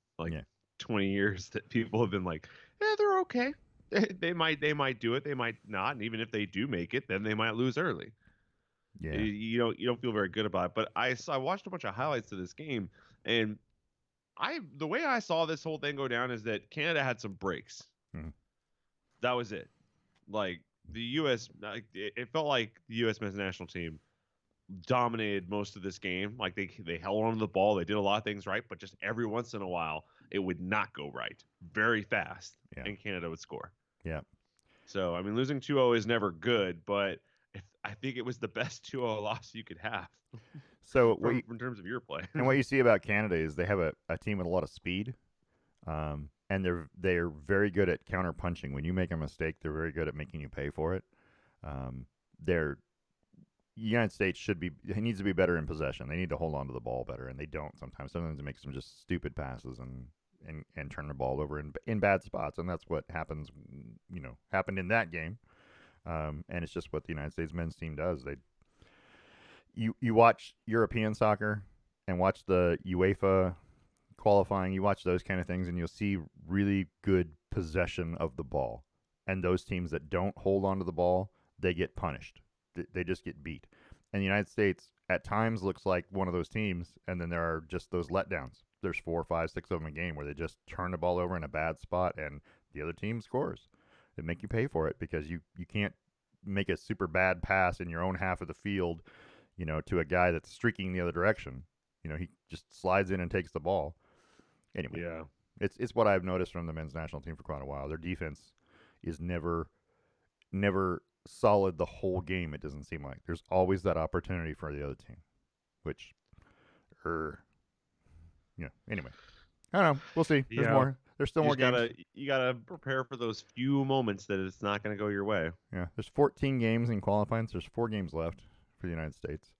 B: 20 years that people have been like, they're okay. They might do it, they might not, and even if they do make it, then they might lose early.
A: Yeah,
B: you don't feel very good about it. But I watched a bunch of highlights of this game, and the way I saw this whole thing go down is that Canada had some breaks.
A: Hmm.
B: That was it. Like the U.S. It felt like the U.S. men's national team dominated most of this game. Like they held on to the ball, they did a lot of things right, but just every once in a while it would not go right very fast, and Canada would score.
A: Yeah.
B: So I mean, losing 2-0 is never good, but I think it was the best 2-0 loss you could have.
A: So
B: in terms of your play,
A: and what you see about Canada is they have a team with a lot of speed, and they're very good at counter punching. When you make a mistake, they're very good at making you pay for it. They're United States needs to be better in possession. They need to hold on to the ball better, and they don't sometimes. Sometimes they make some just stupid passes and turn the ball over in bad spots, and that's what happened in that game. And it's just what the United States men's team does. You watch European soccer and watch the UEFA qualifying. You watch those kind of things, and you'll see really good possession of the ball. And those teams that don't hold on to the ball, they get punished. They just get beat. And the United States at times looks like one of those teams, and then there are just those letdowns. There's 4, 5, 6 of them a game where they just turn the ball over in a bad spot, and the other team scores. They make you pay for it because you can't make a super bad pass in your own half of the field, to a guy that's streaking the other direction. He just slides in and takes the ball. Anyway,
B: yeah,
A: it's what I've noticed from the men's national team for quite a while. Their defense is never solid the whole game. It doesn't seem like there's always that opportunity for the other team, which, Anyway, I don't know. We'll see. There's more. There's still more games.
B: You gotta prepare for those few moments that it's not gonna go your way.
A: Yeah, there's 14 games in qualifying. So there's 4 games left for the United States.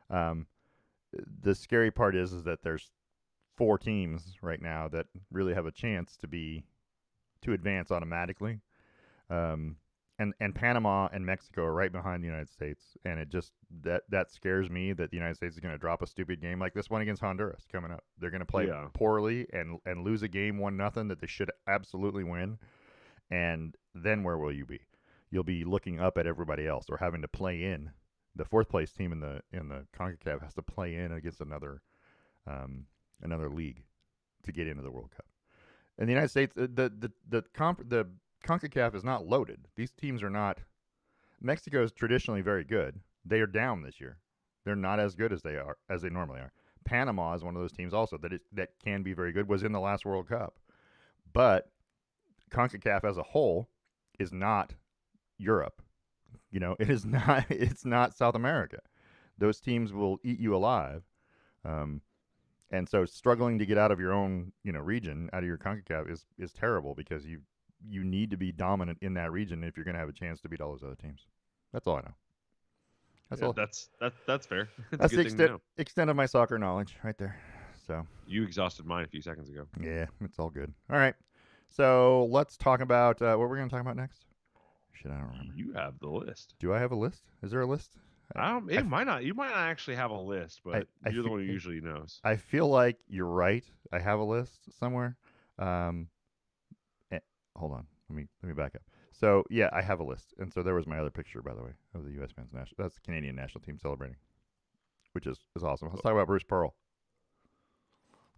A: The scary part is that there's 4 teams right now that really have a chance to advance automatically. And Panama and Mexico are right behind the United States, and it just that scares me that the United States is going to drop a stupid game like this one against Honduras coming up. They're going to play poorly and lose a game 1-0 that they should absolutely win, and then where will you be? You'll be looking up at everybody else or having to play in. The 4th place team in the CONCACAF has to play in against another league to get into the World Cup. And the United States, the CONCACAF is not loaded. These teams are not. Mexico is traditionally very good. They are down this year. They're not as good as they normally are. Panama is one of those teams also that can be very good. Was in the last World Cup, but CONCACAF as a whole is not Europe. It is not. It's not South America. Those teams will eat you alive. And so struggling to get out of your own region, out of your CONCACAF is terrible because you need to be dominant in that region if you're going to have a chance to beat all those other teams. That's all I know.
B: That's all. That's fair.
A: That's the extent of my soccer knowledge right there. So
B: you exhausted mine a few seconds ago.
A: Yeah, it's all good. All right, so let's talk about what we're going to talk about next. Shit, I don't remember.
B: You have the list.
A: Do I have a list? Is there a list?
B: Might not. You might not actually have a list, but you're the one who usually knows.
A: I feel like you're right. I have a list somewhere. Hold on. Let me back up. So yeah, I have a list, and so there was my other picture, by the way, of the U.S. men's national. That's the Canadian national team celebrating, which is awesome. Let's talk about Bruce Pearl.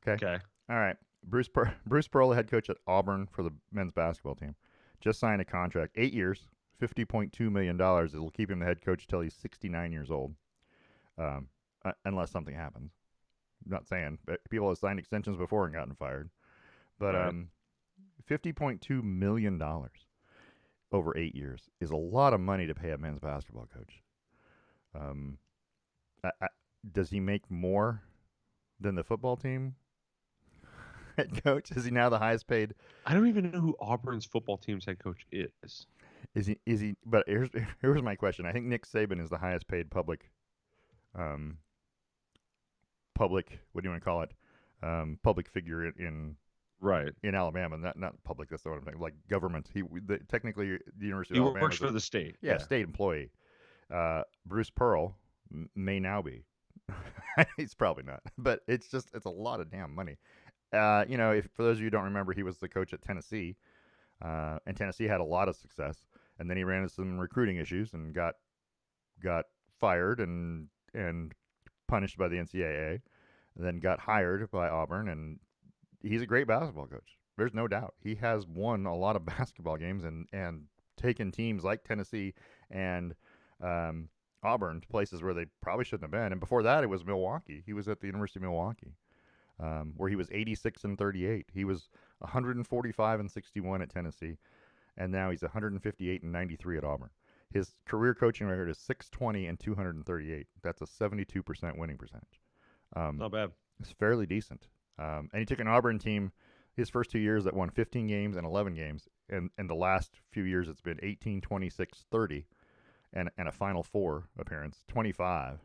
A: Okay. All right. Bruce Pearl, the head coach at Auburn for the men's basketball team, just signed a contract, 8 years, $50.2 million. It'll keep him the head coach until he's 69 years old, unless something happens. I'm not saying, but people have signed extensions before and gotten fired. But $50.2 million over 8 years is a lot of money to pay a men's basketball coach. Does he make more than the football team head coach? Is he now the highest paid?
B: I don't even know who Auburn's football team's head coach is.
A: Is he? But here's my question. I think Nick Saban is the highest paid public. What do you want to call it? Public figure in Alabama. Not public. That's the one I'm saying. Like government. Technically the University of Alabama.
B: He works for the state.
A: Yeah, state employee. Bruce Pearl may now be. He's probably not, but it's a lot of damn money. If for those of you who don't remember, he was the coach at Tennessee, and Tennessee had a lot of success, and then he ran into some recruiting issues and got fired and punished by the NCAA, and then got hired by Auburn, and he's a great basketball coach. There's no doubt. He has won a lot of basketball games and taken teams like Tennessee and Auburn to places where they probably shouldn't have been. And before that, it was Milwaukee. He was at the University of Milwaukee, where he was 86-38. He was 145-61 at Tennessee, and now he's 158-93 at Auburn. His career coaching record is 620-238. That's a 72% winning percentage.
B: Not bad.
A: It's fairly decent. And he took an Auburn team his first 2 years that won 15 games and 11 games. And the last few years, it's been 18, 26, 30, and a Final Four appearance, 25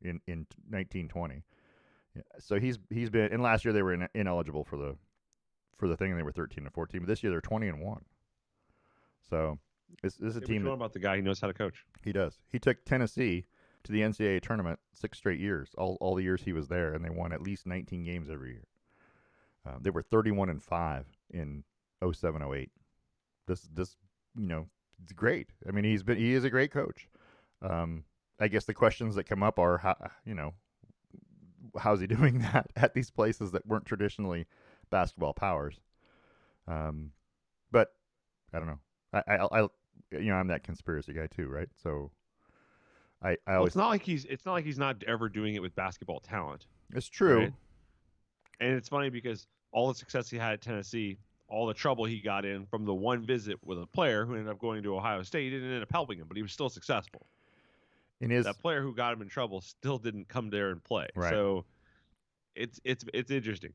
A: in 1920. Yeah. So he's been. And last year they were ineligible for the thing, and they were 13-14. But this year they're 20-1. So this is a team.
B: About the guy, he knows how to coach.
A: He does. He took Tennessee to the NCAA tournament 6 straight years, all the years he was there, and they won at least 19 games every year. They were 31-5 in 07-08. This it's great. I mean, he is a great coach. I guess the questions that come up are how's he doing that at these places that weren't traditionally basketball powers? But I don't know. I'm that conspiracy guy too, right? So I always.
B: It's not like he's not ever doing it with basketball talent.
A: It's true.
B: Right? And it's funny because all the success he had at Tennessee, all the trouble he got in from the one visit with a player who ended up going to Ohio State, didn't end up helping him, but he was still successful. That player who got him in trouble still didn't come there and play.
A: Right.
B: So it's interesting.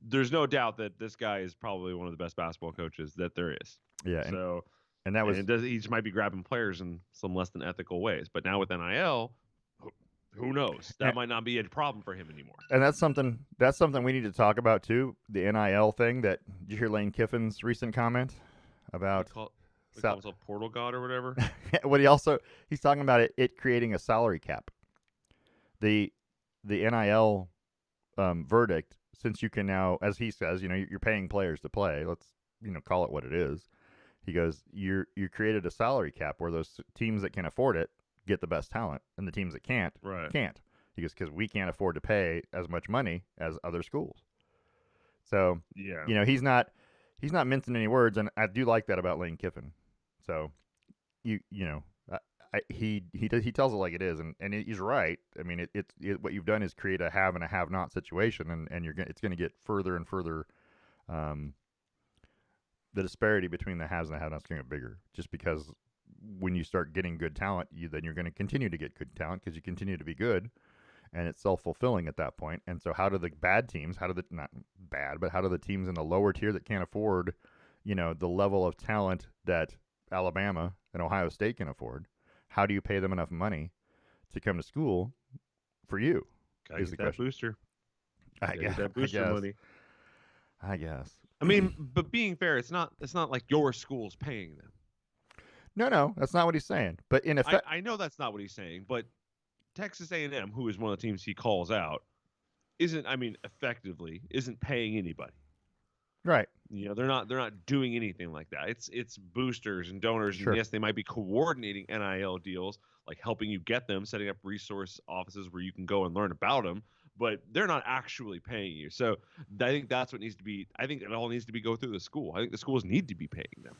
B: There's no doubt that this guy is probably one of the best basketball coaches that there is.
A: Yeah.
B: He just might be grabbing players in some less than ethical ways. But now with NIL, who knows? That might not be a problem for him anymore.
A: And that's something we need to talk about too. The NIL thing. Did you hear Lane Kiffin's recent comment about?
B: He calls himself Portal God or whatever.
A: He's talking about it creating a salary cap. The NIL verdict, since you can now, as he says, you're paying players to play. Let's call it what it is. He goes, you created a salary cap where those teams that can afford it get the best talent, and the teams that can't. He goes, because we can't afford to pay as much money as other schools. So
B: yeah,
A: he's not mincing any words, and I do like that about Lane Kiffin. So he tells it like it is, and he's right. I mean, what you've done is create a have and a have not situation, and it's going to get further and further. The disparity between the haves and the have-nots is going to get bigger, just because when you start getting good talent, then you're going to continue to get good talent because you continue to be good, and it's self-fulfilling at that point. And so how do the bad teams, not bad, but how do the teams in the lower tier that can't afford, the level of talent that Alabama and Ohio State can afford, how do you pay them enough money to come to school for you?
B: Gotta get that booster.
A: I guess.
B: That booster money.
A: I guess.
B: I mean, but being fair, it's not like your school's paying them.
A: No, that's not what he's saying. But in effect,
B: I know that's not what he's saying. But Texas A&M, who is one of the teams he calls out, effectively isn't paying anybody.
A: Right.
B: They're not doing anything like that. It's boosters and donors.
A: Sure.
B: And yes, they might be coordinating NIL deals, like helping you get them, setting up resource offices where you can go and learn about them. But they're not actually paying you. So I think that's what needs to be. I think it all needs to be go through the school. I think the schools need to be paying them,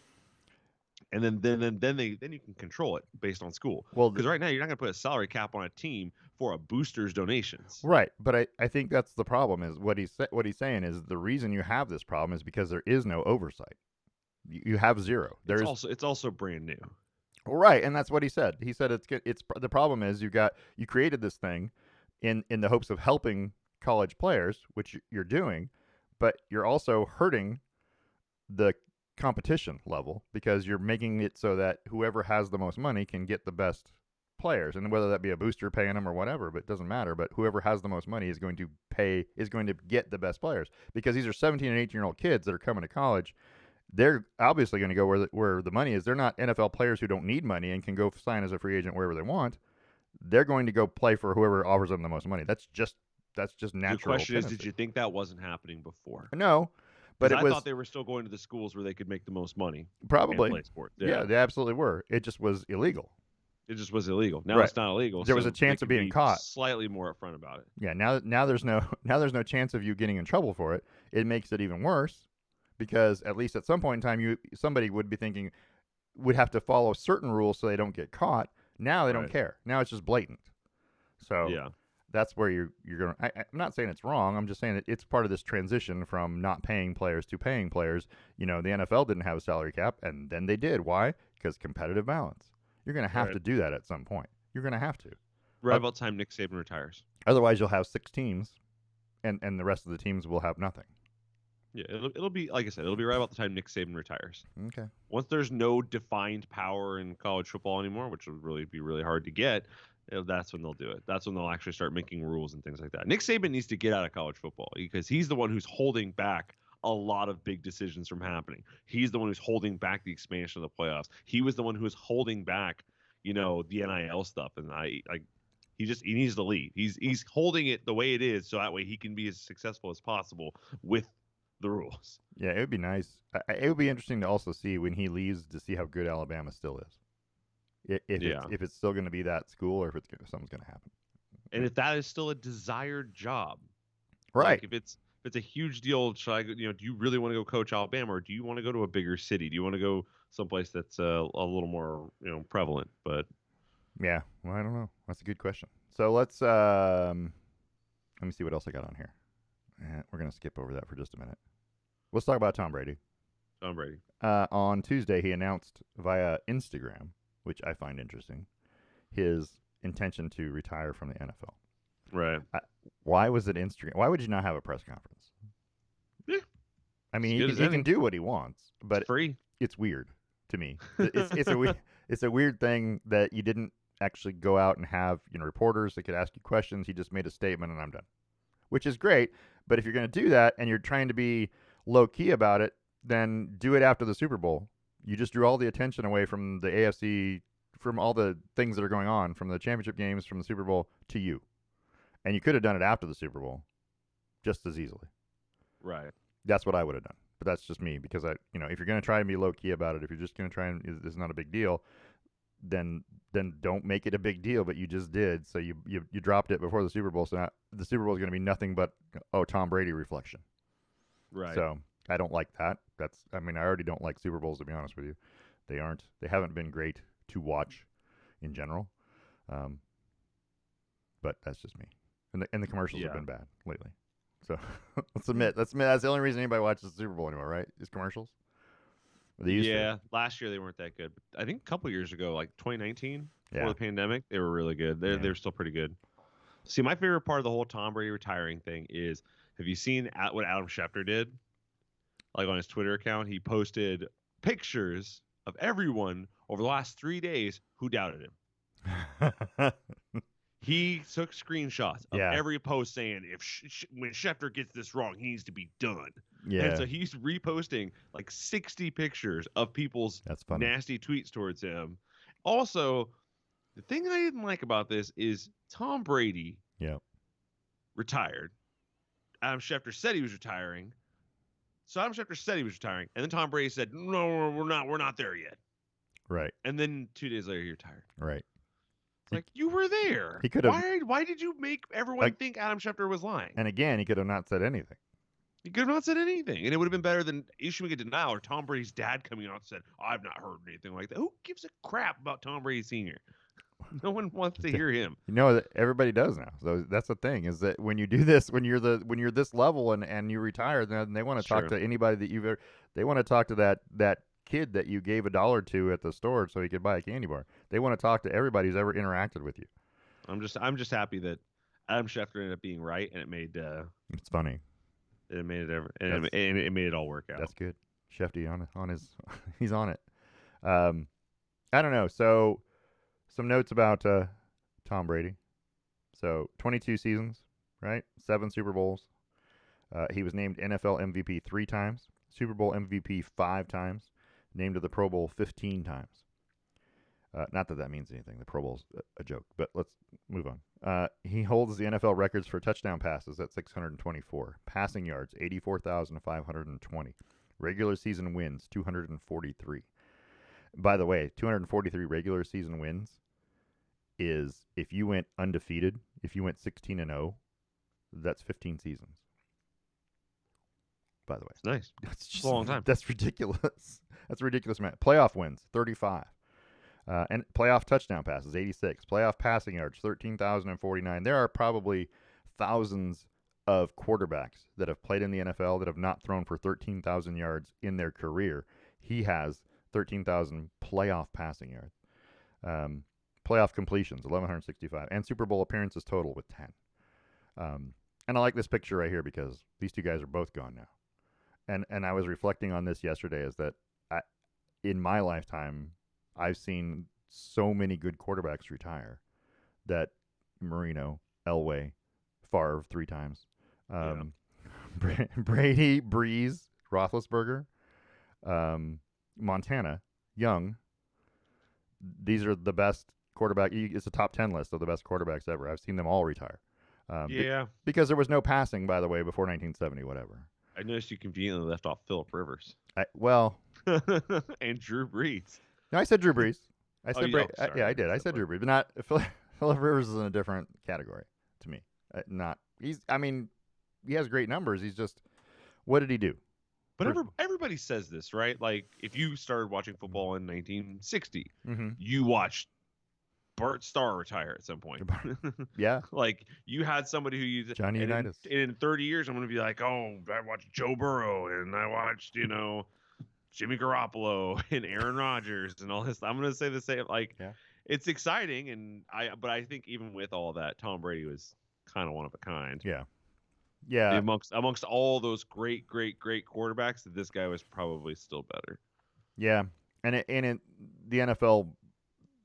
B: and then you can control it based on school. Well, because right now you're not going to put a salary cap on a team for a booster's donations.
A: Right, but I think that's the problem. Is what he's saying is the reason you have this problem is because there is no oversight. You have zero.
B: It's also brand new.
A: Right, and that's what he said. He said it's the problem is you created this thing in the hopes of helping college players, which you're doing, but you're also hurting the competition level because you're making it so that whoever has the most money can get the best players, and whether that be a booster paying them or whatever, but it doesn't matter. But whoever has the most money is going to get the best players, because these are 17 and 18-year-old kids that are coming to college. They're obviously going to go where the money is. They're not NFL players who don't need money and can go sign as a free agent wherever they want. They're going to go play for whoever offers them the most money. That's just natural.
B: The question
A: tendency.
B: is, did you think that wasn't happening before?
A: No, but I
B: thought they were still going to the schools where they could make the most money.
A: Probably.
B: And play sport.
A: Yeah, they absolutely were. It just was illegal. Now
B: It's not illegal.
A: There was a chance of being caught.
B: Slightly more upfront about it.
A: Yeah. Now there's no chance of you getting in trouble for it. It makes it even worse because at least at some point in time, somebody would be thinking would have to follow certain rules so they don't get caught. Now they don't care. Now it's just blatant. So
B: yeah,
A: that's where you're going. I'm not saying it's wrong. I'm just saying that it's part of this transition from not paying players to paying players. The NFL didn't have a salary cap, and then they did. Why? Because competitive balance. You're going to have to do that at some point. You're going to have to.
B: Right about time Nick Saban retires.
A: Otherwise, you'll have 6 teams, and the rest of the teams will have nothing.
B: Yeah, it'll be, like I said, it'll be right about the time Nick Saban retires.
A: Okay.
B: Once there's no defined power in college football anymore, which will really be really hard to get, that's when they'll do it. That's when they'll actually start making rules and things like that. Nick Saban needs to get out of college football because he's the one who's holding back a lot of big decisions from happening. He's the one who's holding back the expansion of the playoffs. He was the one who was holding back, the NIL stuff. And he needs to leave. He's holding it the way it is so that way he can be as successful as possible with the rules.
A: Yeah, it would be nice. It would be interesting to also see when he leaves to see how good Alabama still is. If it's still going to be that school or if something's going to happen.
B: And if that is still a desired job.
A: Right.
B: Like if it's a huge deal, should I, do you really want to go coach Alabama or do you want to go to a bigger city? Do you want to go someplace that's a little more, prevalent? But
A: yeah, well, I don't know. That's a good question. So let's let me see what else I got on here. We're going to skip over that for just a minute. Let's talk about Tom Brady.
B: Tom Brady.
A: On Tuesday, he announced via Instagram, which I find interesting, his intention to retire from the NFL.
B: Right.
A: Why was it Instagram? Why would you not have a press conference?
B: Yeah.
A: I mean, he can do what he wants, but
B: it's free.
A: It's weird to me. It's a weird thing that you didn't actually go out and have reporters that could ask you questions. He just made a statement and I'm done, which is great. But if you're going to do that and you're trying to be low key about it, then do it after the Super Bowl. You just drew all the attention away from the AFC, from all the things that are going on, from the championship games, from the Super Bowl to you. And you could have done it after the Super Bowl just as easily.
B: Right.
A: That's what I would have done. But that's just me because if you're going to try and be low key about it, if you're just going to try and it's not a big deal, then don't make it a big deal, but you just did. So you dropped it before the Super Bowl. So now the Super Bowl is going to be nothing but Tom Brady reflection.
B: Right.
A: So I don't like that. I already don't like Super Bowls, to be honest with you. They haven't been great to watch in general. But that's just me. And the commercials have been bad lately. So let's admit that's the only reason anybody watches the Super Bowl anymore, right? Is commercials.
B: Last year they weren't that good. But I think a couple years ago, like 2019, before the pandemic, they were really good. They're still pretty good. See, my favorite part of the whole Tom Brady retiring thing is, have you seen what Adam Schefter did? Like on his Twitter account, he posted pictures of everyone over the last 3 days who doubted him. He took screenshots of every post saying, when Schefter gets this wrong, he needs to be done. Yeah. And so he's reposting like 60 pictures of people's nasty tweets towards him. Also, the thing that I didn't like about this is Tom Brady retired. Adam Schefter said he was retiring. So Adam Schefter said he was retiring. And then Tom Brady said, no, we're not there yet.
A: Right.
B: And then 2 days later, he retired.
A: Right.
B: It's like, you were there.
A: He could have.
B: Why did you make everyone think Adam Schefter was lying?
A: And again, he could have not said anything.
B: He could have not said anything. And it would have been better than issuing a denial or Tom Brady's dad coming out and said, I've not heard anything like that. Who gives a crap about Tom Brady Sr.? No one wants to hear him.
A: Everybody does now. So that's the thing is that when you do this, when you're this level and you retire, then they want to talk to anybody that they want to talk to that kid that you gave $1 to at the store so he could buy a candy bar. They want to talk to everybody who's ever interacted with you. I'm
B: just happy that Adam Schefter ended up being right, and it made.
A: It's funny.
B: It made it it made it all work out.
A: That's good. Shefty on his he's on it. I don't know. So some notes about Tom Brady. So 22 seasons, right? 7 Super Bowls. He was named NFL MVP 3 times, Super Bowl MVP 5 times, named to the Pro Bowl 15 times. Not that means anything. The Pro Bowl's a joke, but let's move on. He holds the NFL records for touchdown passes at 624, passing yards 84,520, regular season wins 243. By the way, 243 regular season wins is if you went undefeated, if you went 16-0, that's 15 seasons. by the way.
B: It's nice.
A: That's just
B: a long time.
A: That's ridiculous. That's a ridiculous amount. Playoff wins, 35. And playoff touchdown passes, 86. Playoff passing yards, 13,049. There are probably thousands of quarterbacks that have played in the NFL that have not thrown for 13,000 yards in their career. He has 13,000 playoff passing yards. Playoff completions, 1,165. And Super Bowl appearances total with 10. And I like this picture right here because these two guys are both gone now. And I was reflecting on this yesterday is that in my lifetime, I've seen so many good quarterbacks retire that Marino, Elway, Favre 3 times, Brady, Breeze, Roethlisberger, Montana, Young. These are the best quarterback. It's a top 10 list of the best quarterbacks ever. I've seen them all retire. Because there was no passing, by the way, before 1970, whatever.
B: I noticed you conveniently left off Phillip Rivers. And Drew Brees.
A: No, I said Drew Brees. I said
B: sorry.
A: I did. I said Drew Brees, but not Phillip Rivers is in a different category to me. He has great numbers. He's just, what did he do?
B: But everybody says this, right? Like, if you started watching football in 1960, you watched Bart Starr retire at some point.
A: Yeah.
B: Like, you had somebody who
A: Johnny Unitas.
B: In 30 years, I'm going to be like, oh, I watched Joe Burrow and I watched, Jimmy Garoppolo and Aaron Rodgers and all this. I'm going to say the same. Like, it's exciting. But I think even with all that, Tom Brady was kind of one of a kind.
A: Yeah. Yeah.
B: Amongst all those great quarterbacks, this guy was probably still better.
A: Yeah. And the NFL,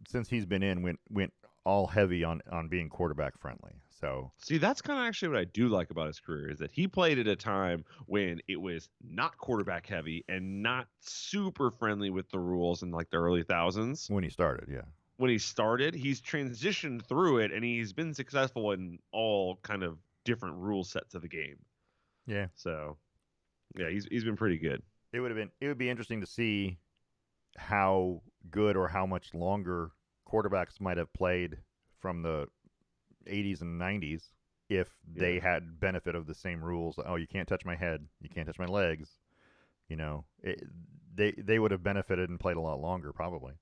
A: since he's been in, went all heavy on being quarterback friendly. So
B: see, that's kind of actually what I do like about his career is that he played at a time when it was not quarterback heavy and not super friendly with the rules in like the early thousands.
A: When he started, yeah.
B: When he started, he's transitioned through it and he's been successful in all kind of different rule sets of the game.
A: Yeah.
B: So yeah, he's been pretty good.
A: It would be interesting to see how good or how much longer quarterbacks might have played from the 80s and 90s if they had benefit of the same rules. Oh, you can't touch my head, you can't touch my legs. They would have benefited and played a lot longer probably.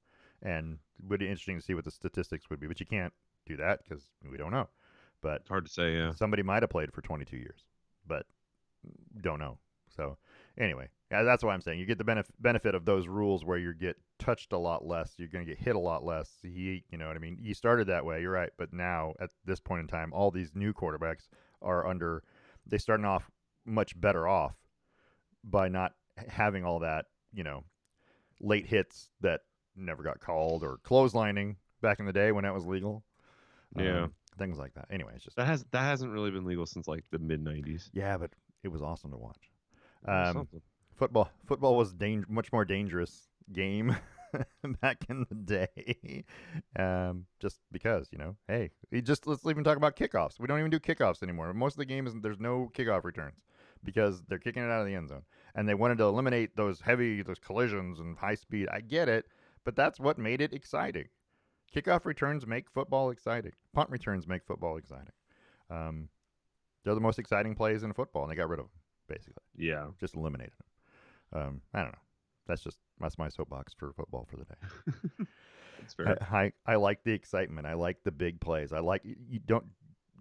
A: And it would be interesting to see what the statistics would be, but you can't do that because we don't know. But
B: it's hard to say. Yeah,
A: somebody might have played for 22 years, but don't know. So anyway, that's why I'm saying you get the benefit of those rules where you get touched a lot less. You're going to get hit a lot less. You know what I mean? You started that way. You're right. But now at this point in time, all these new quarterbacks they starting off much better off by not having all that, late hits that never got called or clotheslining back in the day when that was legal.
B: Yeah.
A: Things like that. Anyway, it's just
B: that hasn't really been legal since like the mid 90s.
A: Yeah, but it was awesome to watch. Football was much more dangerous game back in the day. Just because, hey, let's even talk about kickoffs. We don't even do kickoffs anymore. Most of the games there's no kickoff returns because they're kicking it out of the end zone, and they wanted to eliminate those collisions and high speed. I get it, but that's what made it exciting. Kickoff returns make football exciting. Punt returns make football exciting. They're the most exciting plays in football, and they got rid of them, basically.
B: Yeah.
A: Just eliminated them. I don't know. That's my soapbox for football for the day.
B: That's fair.
A: I like the excitement. I like the big plays.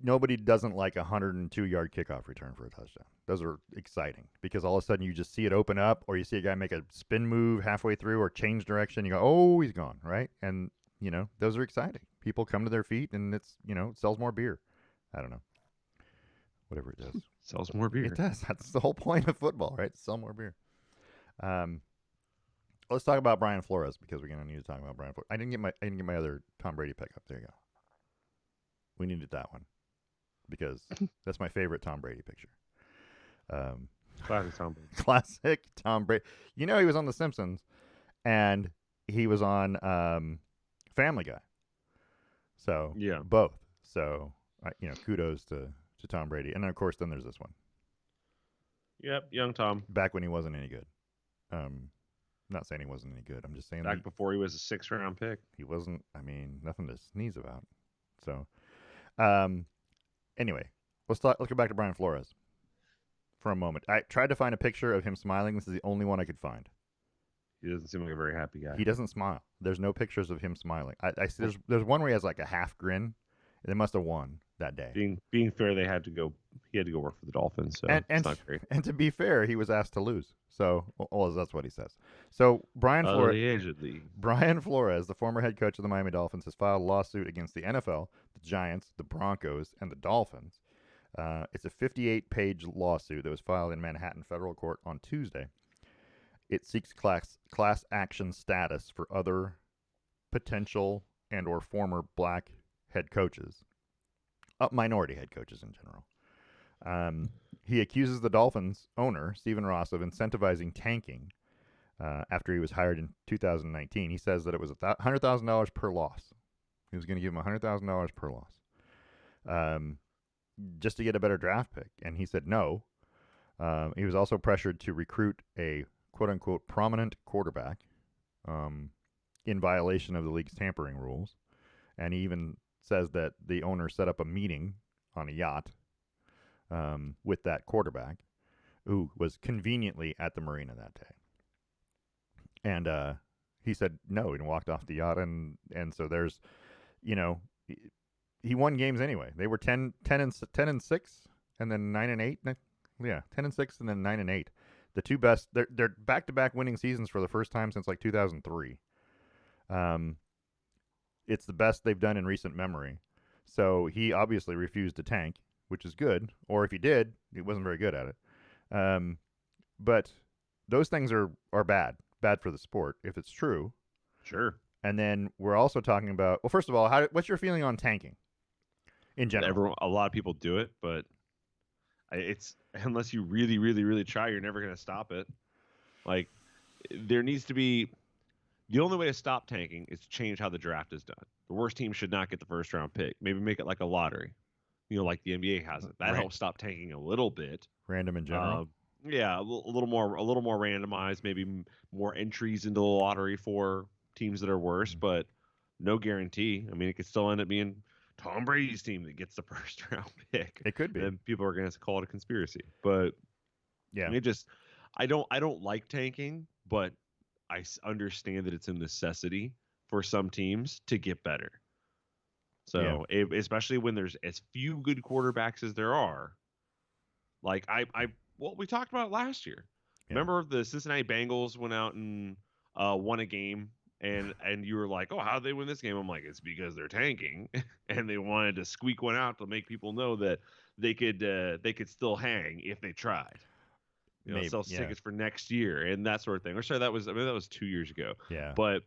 A: Nobody doesn't like a 102-yard kickoff return for a touchdown. Those are exciting because all of a sudden you just see it open up, or you see a guy make a spin move halfway through or change direction. You go, oh, he's gone, right? And those are exciting. People come to their feet, and it's, it sells more beer. I don't know. Whatever it does.
B: Sells more beer.
A: It does. That's the whole point of football, right? Sell more beer. Let's talk about Brian Flores because we're going to need to talk about Brian Flores. I didn't get my other Tom Brady pickup. There you go. We needed that one because that's my favorite Tom Brady picture.
B: Classic Tom Brady.
A: Classic Tom Brady. He was on The Simpsons, and he was on Family Guy. So
B: yeah,
A: both. So kudos to Tom Brady, and of course, then there's this one.
B: Yep, young Tom.
A: Back when he wasn't any good. Not saying he wasn't any good. I'm just saying
B: back before he was a 6th-round pick.
A: He wasn't. Nothing to sneeze about. So, anyway, let's go back to Brian Flores. for a moment. I tried to find a picture of him smiling. This is the only one I could find.
B: He doesn't seem like a very happy guy.
A: He doesn't smile. There's no pictures of him smiling. I see there's one where he has like a half grin. They must have won that day.
B: Being fair, he had to go work for the Dolphins, so it's not great.
A: And to be fair, he was asked to lose. So, well, that's what he says. So Brian Flores, the former head coach of the Miami Dolphins, has filed a lawsuit against the NFL, the Giants, the Broncos, and the Dolphins. It's a 58-page lawsuit that was filed in Manhattan federal court on Tuesday. It seeks class action status for other potential and or former black head coaches, minority head coaches in general. He accuses the Dolphins owner, Stephen Ross, of incentivizing tanking after he was hired in 2019. He says that it was $100,000 per loss. He was going to give him $100,000 per loss just to get a better draft pick. And he said no. He was also pressured to recruit a quote-unquote prominent quarterback in violation of the league's tampering rules. And he even says that the owner set up a meeting on a yacht with that quarterback who was conveniently at the marina that day. And he said no and walked off the yacht. And so there's, he won games anyway. They were 10 and 6 and then 9 and 8. Yeah, 10 and 6 and then 9 and 8. The two best, they're back-to-back winning seasons for the first time since like 2003. It's the best they've done in recent memory. So he obviously refused to tank, which is good. Or if he did, he wasn't very good at it. But those things are bad for the sport if it's true.
B: Sure.
A: And then we're also talking about, well, first of all, what's your feeling on tanking in general?
B: A lot of people do it, but it's unless you really, really, really try, you're never going to stop it. Like, there needs to be the only way to stop tanking is to change how the draft is done. The worst team should not get the first round pick. Maybe make it like a lottery, like the NBA has it. That helps stop tanking a little bit.
A: Random in general.
B: Yeah, a little more randomized. Maybe more entries into the lottery for teams that are worse, but no guarantee. I mean, it could still end up being Tom Brady's team that gets the first round pick.
A: It could be.
B: And people are going to call it a conspiracy. But
A: yeah,
B: I don't like tanking, but I understand that it's a necessity for some teams to get better. So especially when there's as few good quarterbacks as there are, like we talked about it last year. Yeah. Remember the Cincinnati Bengals went out and won a game, and you were like, oh, how did they win this game? I'm like, it's because they're tanking, and they wanted to squeak one out to make people know that they could still hang if they tried. Sell tickets for next year and that sort of thing. Or sorry, that was 2 years ago.
A: Yeah.
B: But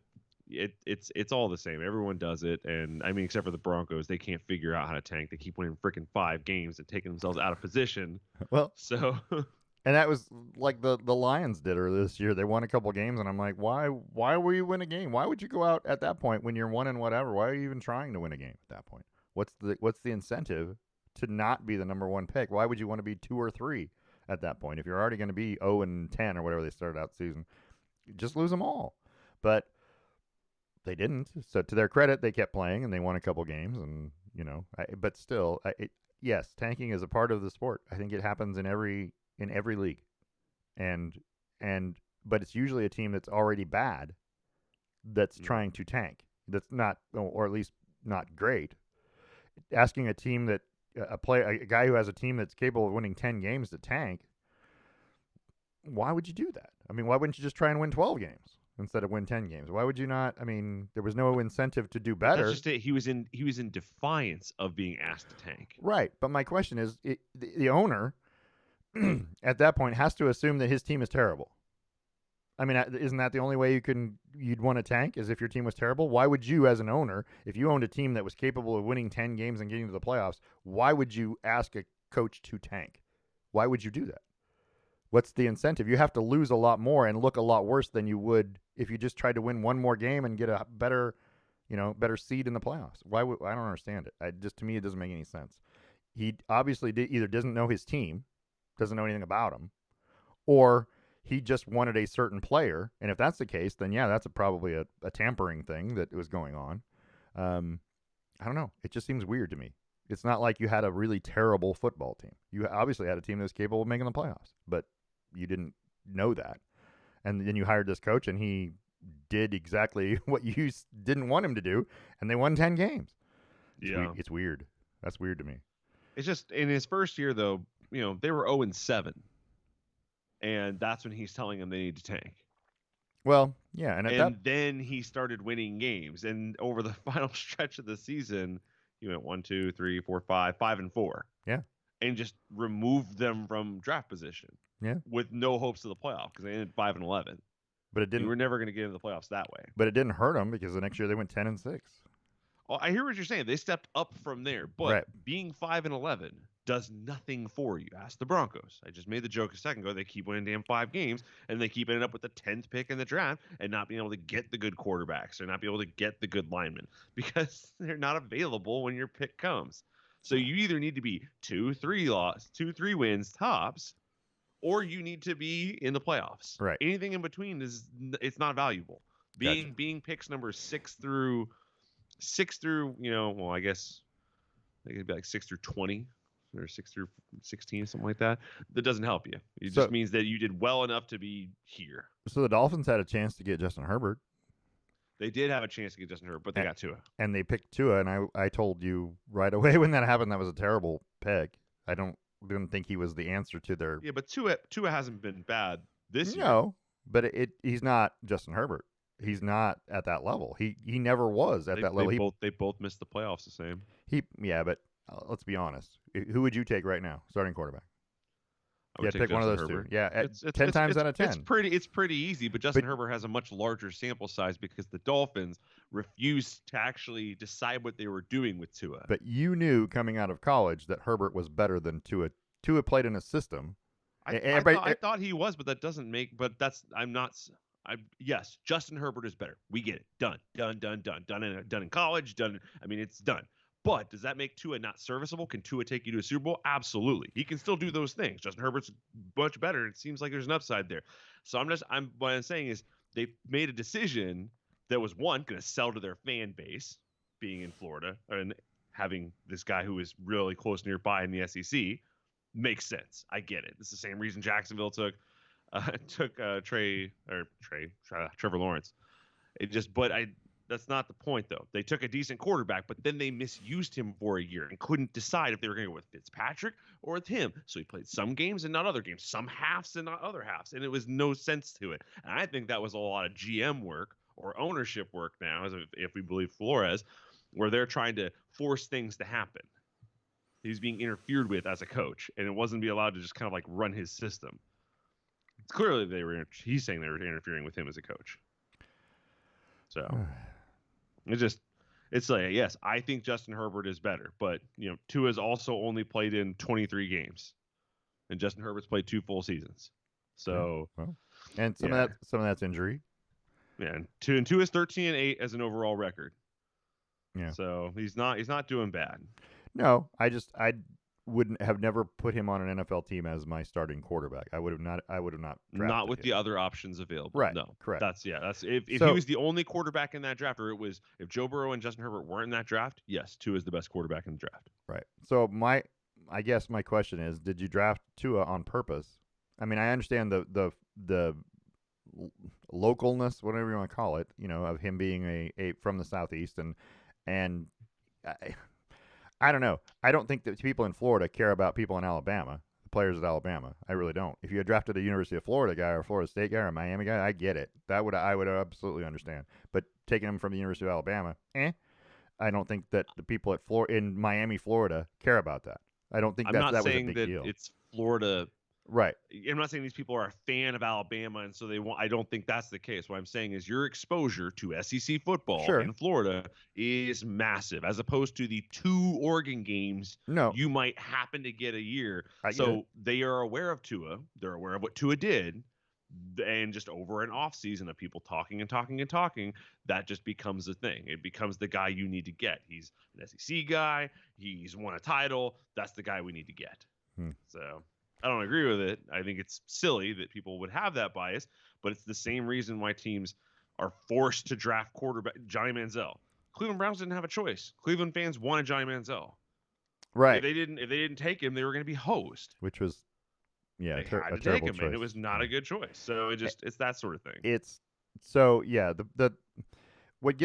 B: it's all the same. Everyone does it, and I mean, except for the Broncos, they can't figure out how to tank. They keep winning freaking 5 games and taking themselves out of position.
A: Well,
B: so.
A: And that was like the Lions did earlier this year. They won a couple games, and I'm like, why will you win a game? Why would you go out at that point when you're 1 and whatever? Why are you even trying to win a game at that point? What's the incentive to not be the number 1 pick? Why would you want to be 2 or 3 at that point? If you're already going to be 0 and 10 or whatever they started out the season, just lose them all. But they didn't. So to their credit, they kept playing and they won a couple games. And but still, yes, tanking is a part of the sport. I think it happens in every league, but it's usually a team that's already bad that's trying to tank. That's not, or at least not great. Asking a team that a guy who has a team that's capable of winning 10 games to tank, why would you do that? I mean, why wouldn't you just try and win 12 games instead of win 10 games? Why would you not? I mean, there was no incentive to do better.
B: That's just it. He was in defiance of being asked to tank.
A: Right, but my question is, the owner at that point has to assume that his team is terrible. I mean, isn't that the only way you'd want to tank, is if your team was terrible? Why would you, as an owner, if you owned a team that was capable of winning 10 games and getting to the playoffs, why would you ask a coach to tank? Why would you do that? What's the incentive? You have to lose a lot more and look a lot worse than you would if you just tried to win one more game and get a better seed in the playoffs. I don't understand it. To me, it doesn't make any sense. He obviously either doesn't know his team, doesn't know anything about him, or he just wanted a certain player. And if that's the case, then yeah, that's probably a tampering thing that was going on. I don't know. It just seems weird to me. It's not like you had a really terrible football team. You obviously had a team that was capable of making the playoffs, but you didn't know that. And then you hired this coach, and he did exactly what you didn't want him to do, and they won 10 games. It's weird. That's weird to me.
B: It's just in his first year, though, they were 0-7, and that's when he's telling them they need to tank.
A: Well, yeah,
B: and then he started winning games, and over the final stretch of the season, he went 1, 2, 3, 4, 5, 5-4.
A: Yeah,
B: and just removed them from draft position.
A: Yeah,
B: with no hopes of the playoff because they ended 5-11.
A: But it didn't.
B: You were never going to get into the playoffs that way.
A: But it didn't hurt them because the next year they went 10-6.
B: Well, I hear what you're saying. They stepped up from there, but being 5-11 does nothing for you. Ask the Broncos. I just made the joke a second ago. They keep winning damn 5 games, and they keep ending up with the 10th pick in the draft and not being able to get the good quarterbacks or not be able to get the good linemen because they're not available when your pick comes. So you either need to be 2-3 wins tops, or you need to be in the playoffs.
A: Right.
B: Anything in between it's not valuable. Being picks number 6 through, well, I guess it'd be like 6 through 20 or 6 through 16, something like that. That doesn't help you. It just means that you did well enough to be here.
A: So the Dolphins had a chance to get Justin Herbert.
B: They did have a chance to get Justin Herbert, but they got Tua.
A: And they picked Tua, and I told you right away when that happened that was a terrible pick. I didn't think he was the answer to their.
B: Yeah, but Tua hasn't been bad this year.
A: No, but he's not Justin Herbert. He's not at that level. He never was at that level.
B: They both missed the playoffs the same.
A: But let's be honest. Who would you take right now, starting quarterback?
B: I would
A: pick one of those
B: Herbert.
A: 2. Yeah, 10 times out of 10.
B: It's pretty easy, but Justin Herbert has a much larger sample size because the Dolphins refused to actually decide what they were doing with Tua.
A: But you knew coming out of college that Herbert was better than Tua. Tua played in a system.
B: I thought he was, but that doesn't make. But that's yes, Justin Herbert is better. We get it. Done in college. Done. I mean, it's done. But does that make Tua not serviceable? Can Tua take you to a Super Bowl? Absolutely. He can still do those things. Justin Herbert's much better. It seems like there's an upside there. So what I'm saying is they made a decision that was, one, going to sell to their fan base, being in Florida and having this guy who is really close nearby in the SEC. Makes sense. I get it. It's the same reason Jacksonville took Trevor Lawrence. That's not the point, though. They took a decent quarterback, but then they misused him for a year and couldn't decide if they were going to go with Fitzpatrick or with him. So he played some games and not other games, some halves and not other halves, and it was no sense to it. And I think that was a lot of GM work or ownership work now, if we believe Flores, where they're trying to force things to happen. He's being interfered with as a coach, and it wasn't be allowed to just kind of like run his system. It's clearly he's saying they were interfering with him as a coach. So it's like, yes, I think Justin Herbert is better, but Tua's also only played in 23 games, and Justin Herbert's played 2 full seasons. So,
A: and some of that's injury.
B: Yeah, and Tua's 13-8 as an overall record.
A: Yeah.
B: So he's not doing bad.
A: No, I wouldn't have never put him on an NFL team as my starting quarterback. I would have not
B: not with the other options available.
A: Right.
B: No.
A: Correct.
B: That's if he was the only quarterback in that draft, or if Joe Burrow and Justin Herbert weren't in that draft, yes, Tua is the best quarterback in the draft.
A: Right. So I guess my question is, did you draft Tua on purpose? I mean, I understand the localness, whatever you want to call it, of him being a from the Southeast and I don't know. I don't think that people in Florida care about people in Alabama, the players at Alabama. I really don't. If you had drafted a University of Florida guy or a Florida State guy or a Miami guy, I get it. I would absolutely understand. But taking him from the University of Alabama, I don't think that the people in Miami, Florida, care about that. I don't think that was a big deal. I'm not saying that
B: it's Florida.
A: Right.
B: I'm not saying these people are a fan of Alabama, and so I don't think that's the case. What I'm saying is your exposure to SEC football in Florida is massive, as opposed to the 2 Oregon games you might happen to get a year. They are aware of Tua. They're aware of what Tua did. And just over an off season of people talking and talking and talking, that just becomes a thing. It becomes the guy you need to get. He's an SEC guy. He's won a title. That's the guy we need to get. So I don't agree with it. I think it's silly that people would have that bias, but it's the same reason why teams are forced to draft quarterback Johnny Manziel. Cleveland Browns didn't have a choice. Cleveland fans wanted Johnny Manziel.
A: Right.
B: If they didn't take him, they were going to be hosed.
A: Which was, yeah,
B: They had
A: a
B: to take
A: terrible
B: him,
A: choice.
B: and it was not a good choice. So it's that sort of thing.
A: It's so yeah. What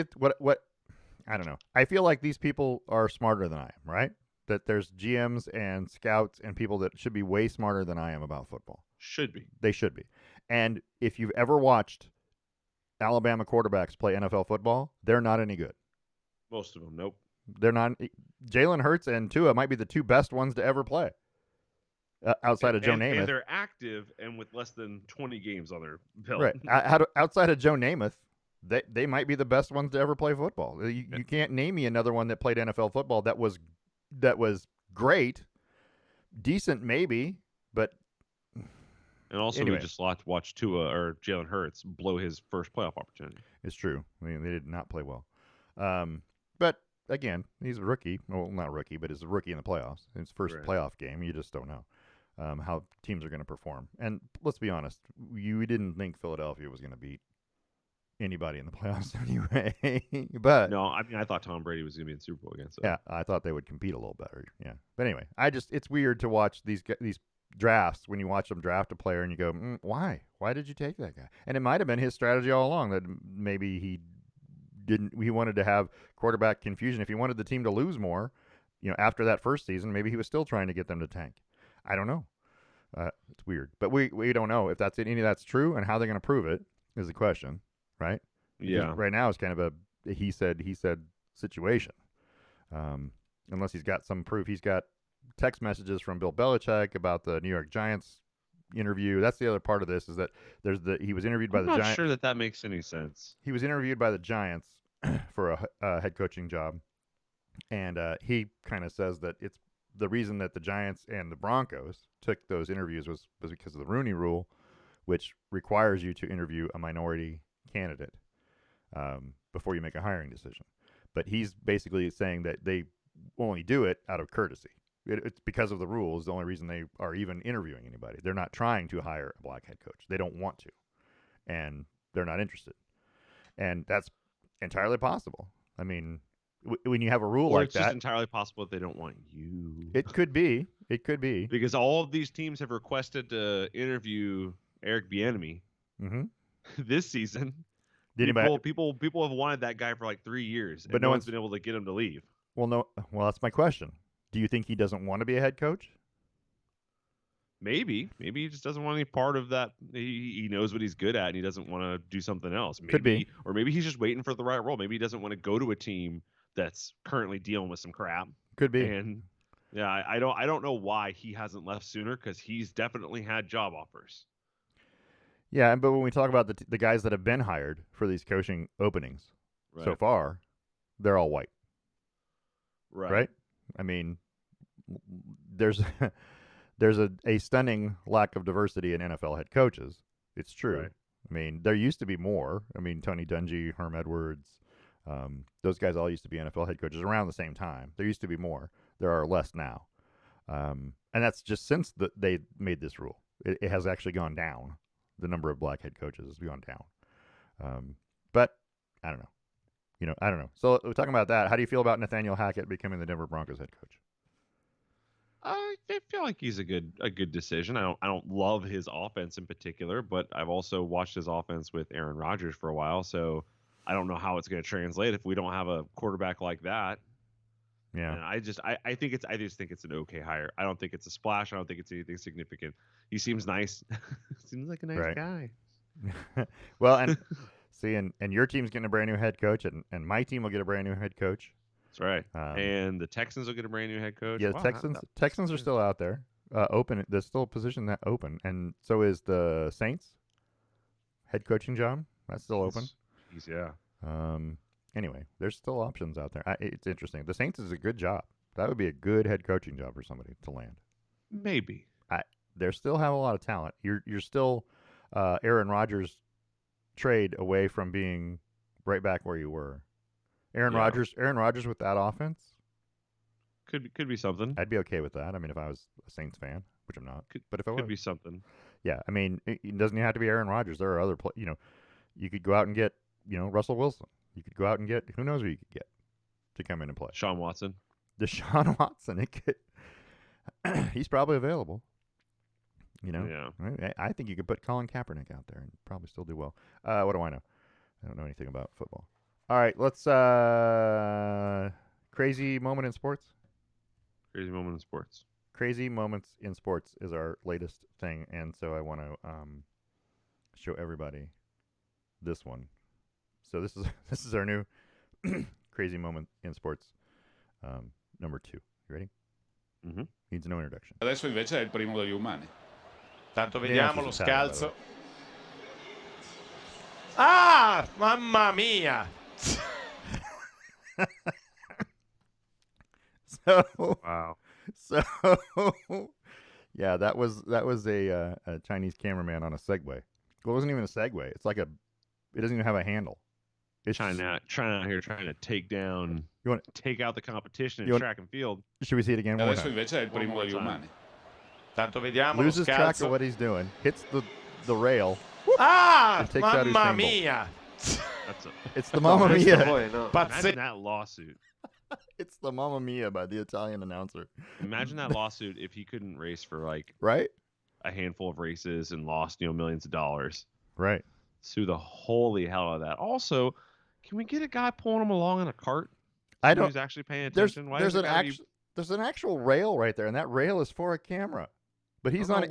A: I don't know. I feel like these people are smarter than I am, right? That there's GMs and scouts and people that should be way smarter than I am about football.
B: Should be.
A: They should be. And if you've ever watched Alabama quarterbacks play NFL football, they're not any good.
B: Most of them, nope.
A: They're not. Jalen Hurts and Tua might be the two best ones to ever play. Outside of Joe Namath.
B: And they're active and with less than 20 games on their belt.
A: Right. Outside of Joe Namath, they might be the best ones to ever play football. You can't name me another one that played NFL football that was great, decent maybe, but.
B: And also, anyway, we just watched Tua or Jalen Hurts blow his first playoff opportunity.
A: It's true. I mean, they did not play well. But again, he's a rookie. Well, not a rookie, but he's a rookie in the playoffs. His first playoff game. You just don't know how teams are going to perform. And let's be honest, we didn't think Philadelphia was going to beat anybody in the playoffs anyway. But
B: no, I mean, I thought Tom Brady was going to be in the Super Bowl again. So.
A: Yeah, I thought they would compete a little better. Yeah, but anyway, it's weird to watch these drafts when you watch them draft a player and you go, why? Why did you take that guy? And it might have been his strategy all along that maybe he wanted to have quarterback confusion. If he wanted the team to lose more, after that first season, maybe he was still trying to get them to tank. I don't know. It's weird, but we don't know if any of that's true and how they're going to prove it is the question, right?
B: Yeah.
A: Because right now it's kind of a he said situation. Unless he's got some proof. He's got text messages from Bill Belichick about the New York Giants interview. That's the other part of this is that he was interviewed by the Giants.
B: I'm not sure that makes any sense.
A: He was interviewed by the Giants for a head coaching job, and he kind of says that it's the reason that the Giants and the Broncos took those interviews was because of the Rooney Rule, which requires you to interview a minority candidate before you make a hiring decision. But he's basically saying that they only do it out of courtesy. It's because of the rules. The only reason they are even interviewing anybody. They're not trying to hire a black head coach. They don't want to, and they're not interested. And that's entirely possible. I mean, when you have a rule like that,
B: it's just entirely possible that they don't want you.
A: It could be. It could be
B: because all of these teams have requested to interview Eric Bieniemy this season. People have wanted that guy for like 3 years, but no one's been able to get him to leave.
A: Well, that's my question. Do you think he doesn't want to be a head coach?
B: Maybe he just doesn't want any part of that. He knows what he's good at, and he doesn't want to do something else.
A: Could be,
B: or maybe he's just waiting for the right role. Maybe he doesn't want to go to a team that's currently dealing with some crap.
A: Could be,
B: and yeah, I don't know why he hasn't left sooner because he's definitely had job offers.
A: Yeah, but when we talk about the guys that have been hired for these coaching openings so far, they're all white. Right? I mean, there's a stunning lack of diversity in NFL head coaches. It's true.
B: Right.
A: I mean, there used to be more. I mean, Tony Dungy, Herm Edwards, those guys all used to be NFL head coaches around the same time. There used to be more. There are less now. And that's just since they made this rule. It has actually gone down. The number of black head coaches has gone down. But I don't know. I don't know. So we're talking about that. How do you feel about Nathaniel Hackett becoming the Denver Broncos head coach?
B: I feel like he's a good decision. I don't love his offense in particular, but I've also watched his offense with Aaron Rodgers for a while, so I don't know how it's going to translate if we don't have a quarterback like that.
A: Yeah.
B: And I just think it's an okay hire. I don't think it's a splash. I don't think it's anything significant. He seems nice. Seems like a nice guy.
A: Well, and see, and your team's getting a brand new head coach, and my team will get a brand new head coach.
B: That's right. And the Texans will get a brand new head coach.
A: Yeah, the Texans are still out there. Open. There's still a position that open, and so is the Saints head coaching job. That's still open.
B: Yeah.
A: Anyway, there's still options out there. It's interesting. The Saints is a good job. That would be a good head coaching job for somebody to land.
B: Maybe.
A: They still have a lot of talent. You're still Aaron Rodgers trade away from being right back where you were. Aaron Rodgers with that offense
B: could be something.
A: I'd be okay with that. I mean, if I was a Saints fan, which I'm not, but if I was,
B: could be something.
A: Yeah, I mean, it doesn't have to be Aaron Rodgers. There are other you could go out and get Russell Wilson. You could go out and get who knows who you could get to come in and play.
B: Sean Watson.
A: Deshaun Watson. It could. He's probably available.
B: Yeah.
A: I think you could put Colin Kaepernick out there and probably still do well. What do I know? I don't know anything about football. All right, let's crazy moment in sports.
B: Crazy moment in sports.
A: Crazy moments in sports is our latest thing, and so I want to show everybody this one. So this is our new crazy moment in sports number 2. You ready?
B: Mm-hmm.
A: Needs no introduction.
C: Adesso invece è il primo degli umani.
D: Tanto vediamo lo scalzo. Ah, mamma mia!
B: Wow.
A: So yeah, that was a Chinese cameraman on a Segway. Well, it wasn't even a Segway. It's like it doesn't even have a handle. It's
B: China out here trying to take out the competition in track and field.
A: Should we see it again? One more
C: Adesso
A: time.
C: invece è il primo degli umani.
D: Tanto vediamo
A: Loses
D: lo
A: track
D: scalzo.
A: of what he's doing. Hits the rail.
D: Ah,
A: and takes out
D: mamma
A: Usain
D: mia!
A: It's the Mamma Mia.
B: Imagine that lawsuit.
A: It's the Mamma Mia by the Italian announcer.
B: Imagine that lawsuit if he couldn't race for like
A: right
B: a handful of races and lost millions of dollars.
A: Right.
B: Sue the holy hell out of that. Also, can we get a guy pulling him along in a cart?
A: I don't.
B: Who's actually paying attention?
A: There's an actual rail right there, and that rail is for a camera. But he's on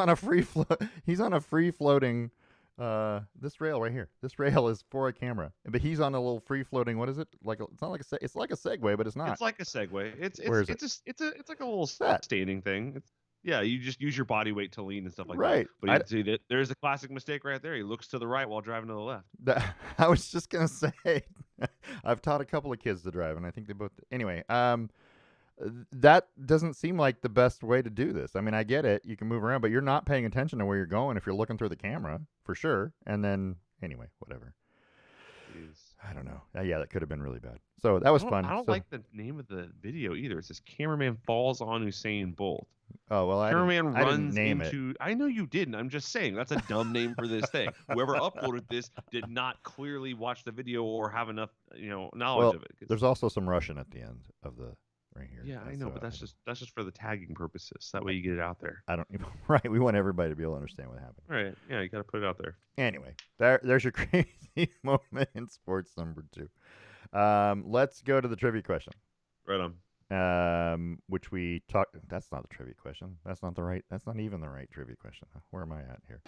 A: a free floating. This rail right here. This rail is for a camera, but he's on a little free floating. What is it? It's not like it's like a Segway, but it's not.
B: It's like a Segway. It's like a little standing thing. You just use your body weight to lean and stuff like that. But you can see that there's a classic mistake right there. He looks to the right while driving to the left.
A: I was just gonna say, I've taught a couple of kids to drive, and I think they both. Anyway, that doesn't seem like the best way to do this. I mean, I get it. You can move around, but you're not paying attention to where you're going if you're looking through the camera, for sure. And then, anyway, whatever.
B: Jeez.
A: I don't know. Yeah, that could have been really bad. So that was fun.
B: I don't like the name of the video either. It says cameraman falls on Usain Bolt.
A: Oh, well,
B: cameraman runs
A: didn't name
B: into.
A: It.
B: I know you didn't. I'm just saying that's a dumb name for this thing. Whoever uploaded this did not clearly watch the video or have enough, knowledge of it.
A: There's also some Russian at the end of the. Right here.
B: Yeah, I know, but that's just for the tagging purposes. That way you get it out there.
A: Right. We want everybody to be able to understand what happened.
B: Right. Yeah, you got to put it out there.
A: Anyway, there's your crazy moment in sports number 2. Let's go to the trivia question.
B: Right on.
A: Which we talked. That's not the trivia question. That's not even the right trivia question. Where am I at here?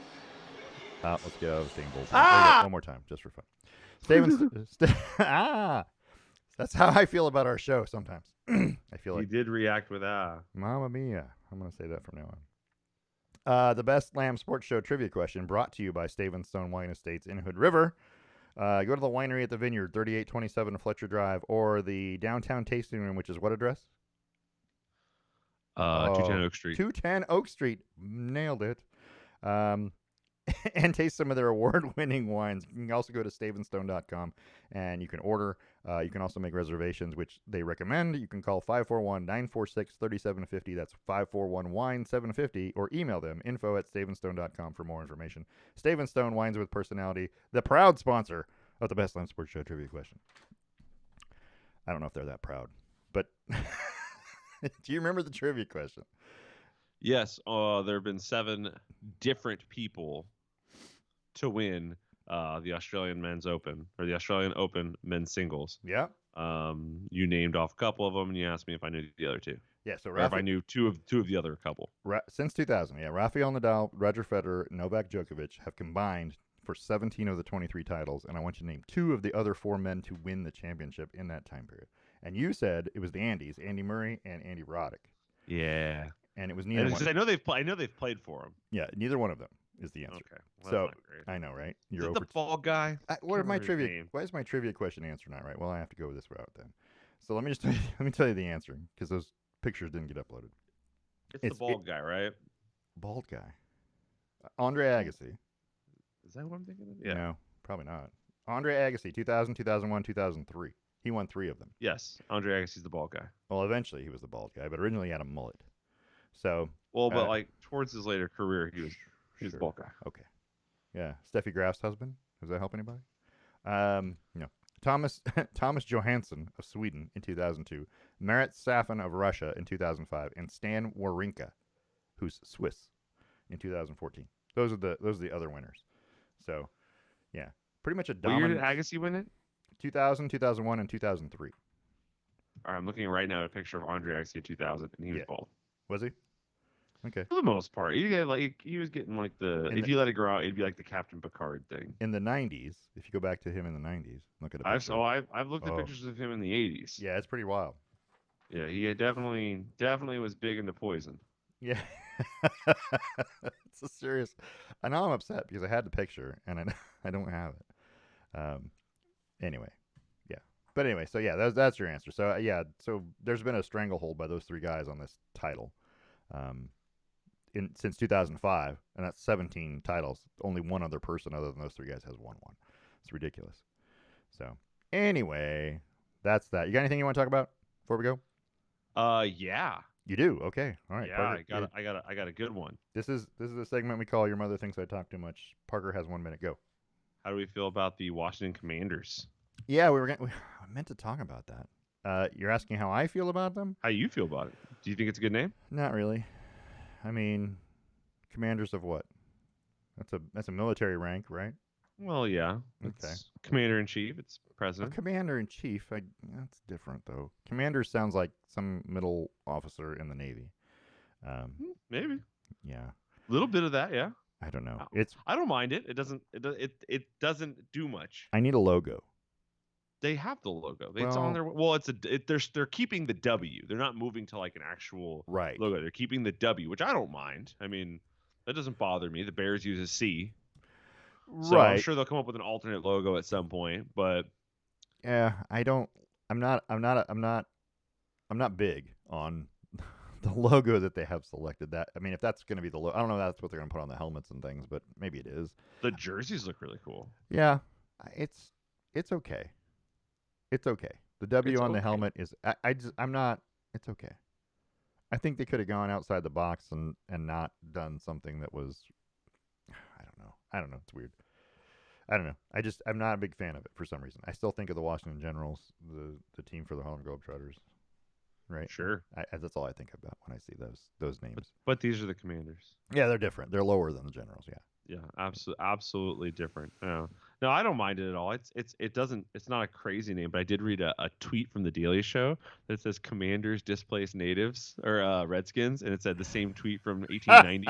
A: Let's go. Usain Bolt. One more time, just for fun. That's how I feel about our show sometimes. I feel like
B: you did react with
A: Mamma Mia. I'm going to say that from now on. The Best Lamb Sports Show trivia question brought to you by Stone Wine Estates in Hood River. Go to the winery at the Vineyard, 3827 Fletcher Drive, or the downtown tasting room, which is what address?
B: 210 Oak Street.
A: 210 Oak Street. Nailed it. And taste some of their award-winning wines. You can also go to stavenstone.com and you can order. You can also make reservations, which they recommend. You can call 541-946-3750. That's 541-WINE-750. Or email them, info@stavenstone.com for more information. Stavenstone Wines with Personality, the proud sponsor of the Best Lamb Sports Show trivia question. I don't know if they're that proud, but do you remember the trivia question?
B: Yes. There have been 7 different people to win the Australian Men's Open, or the Australian Open Men's Singles.
A: Yeah.
B: You named off a couple of them, and you asked me if I knew the other 2.
A: Yeah. So
B: if I knew two of the other couple.
A: Since 2000, yeah, Rafael Nadal, Roger Federer, Novak Djokovic have combined for 17 of the 23 titles, and I want you to name 2 of the other 4 men to win the championship in that time period. And you said it was the Andys, Andy Murray and Andy Roddick.
B: Yeah.
A: And it was neither one.
B: I know they've played for him.
A: Yeah, neither one of them is the answer.
B: Okay. Well,
A: so I know, right?
B: You're the bald guy.
A: What are my trivia? Why is my trivia question answer not right? Well, I have to go this route then. So let me tell you the answer, because those pictures didn't get uploaded.
B: It's the bald guy, right?
A: Bald guy. Andre Agassi.
B: Is that what I'm thinking of? Yeah.
A: No, probably not. Andre Agassi, 2000, 2001, 2003. He won 3 of them.
B: Yes, Andre Agassi's the bald guy.
A: Well, eventually he was the bald guy, but originally he had a mullet. So.
B: Well, but like towards his later career, he was the bald guy.
A: Okay. Yeah, Steffi Graf's husband. Does that help anybody? No. Thomas Thomas Johansson of Sweden in 2002, Marat Safin of Russia in 2005, and Stan Wawrinka, who's Swiss, in 2014. Those are the other winners. So, yeah, pretty much a
B: What year
A: dominant.
B: did Agassi win it?
A: 2000, 2001, and 2003.
B: All right, I'm looking right now at a picture of Andre Agassi in 2000, and he was bald.
A: Was he? Okay.
B: For the most part, he was getting like if you let it grow out, it'd be like the Captain Picard thing.
A: In the 90s, if you go back to him in the 90s, look at a picture.
B: I've looked at pictures of him in the 80s.
A: Yeah, it's pretty wild.
B: Yeah, he definitely was big into poison.
A: Yeah. It's a serious. I know I'm upset because I had the picture and I don't have it. Anyway, yeah. But anyway, so yeah, that's your answer. So yeah, so there's been a stranglehold by those three guys on this title. Since 2005, and that's 17 titles. Only one other person other than those three guys has won one. It's ridiculous. So anyway, that's that. You got anything you want to talk about before we go?
B: Yeah.
A: You do? Okay. All right.
B: Yeah,
A: Parker,
B: I got a good one.
A: This is a segment we call Your Mother Thinks I Talk Too Much. Parker has 1 minute. Go.
B: How do we feel about the Washington Commanders?
A: Yeah, we meant to talk about that. You're asking how I feel about them?
B: How you feel about it? Do you think it's a good name?
A: Not really. I mean, commanders of what? That's a military rank, right?
B: Well, yeah.
A: Okay.
B: It's commander-in-chief. It's president.
A: A commander-in-chief. That's different, though. Commander sounds like some middle officer in the Navy.
B: Maybe.
A: Yeah.
B: A little bit of that, yeah.
A: I don't know.
B: I don't mind it. It doesn't do much.
A: I need a logo.
B: They have the logo. It's on their. Well, they're keeping the W. They're not moving to like an actual logo. They're keeping the W, which I don't mind. I mean, that doesn't bother me. The Bears use a C, so I'm sure they'll come up with an alternate logo at some point. But
A: yeah, I don't. I'm not big on the logo that they have selected. That I mean, if that's going to be the logo, I don't know if that's what they're going to put on the helmets and things, but maybe it is.
B: The jerseys look really cool.
A: Yeah, it's okay. It's okay. The W on the helmet is. I'm not. It's okay. I think they could have gone outside the box and not done something that was. I don't know. It's weird. I don't know. I'm not a big fan of it for some reason. I still think of the Washington Generals, the team for the Harlem Globetrotters. Right.
B: Sure.
A: That's all I think about when I see those names.
B: But these are the Commanders.
A: Yeah, they're different. They're lower than the Generals. Yeah.
B: Yeah, absolutely different. No, I don't mind it at all. It's not a crazy name, but I did read a tweet from the Daily Show that says Commanders displace natives or Redskins, and it said the same tweet from 1890.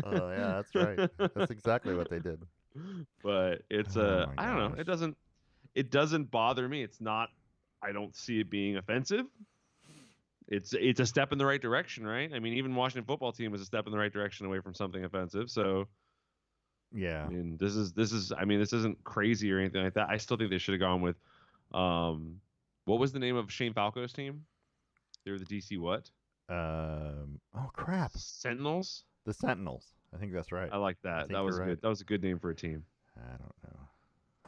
A: Oh yeah, that's right. That's exactly what they did.
B: But it's I don't know. It doesn't bother me. It's not. I don't see it being offensive. It's a step in the right direction, right? I mean, even Washington football team was a step in the right direction away from something offensive. So,
A: yeah.
B: I mean, this isn't crazy or anything like that. I still think they should have gone with, what was the name of Shane Falco's team? They were the DC what?
A: Oh crap.
B: Sentinels.
A: The Sentinels. I think that's right.
B: I like that. That was good. That was a good name for a team.
A: I don't know.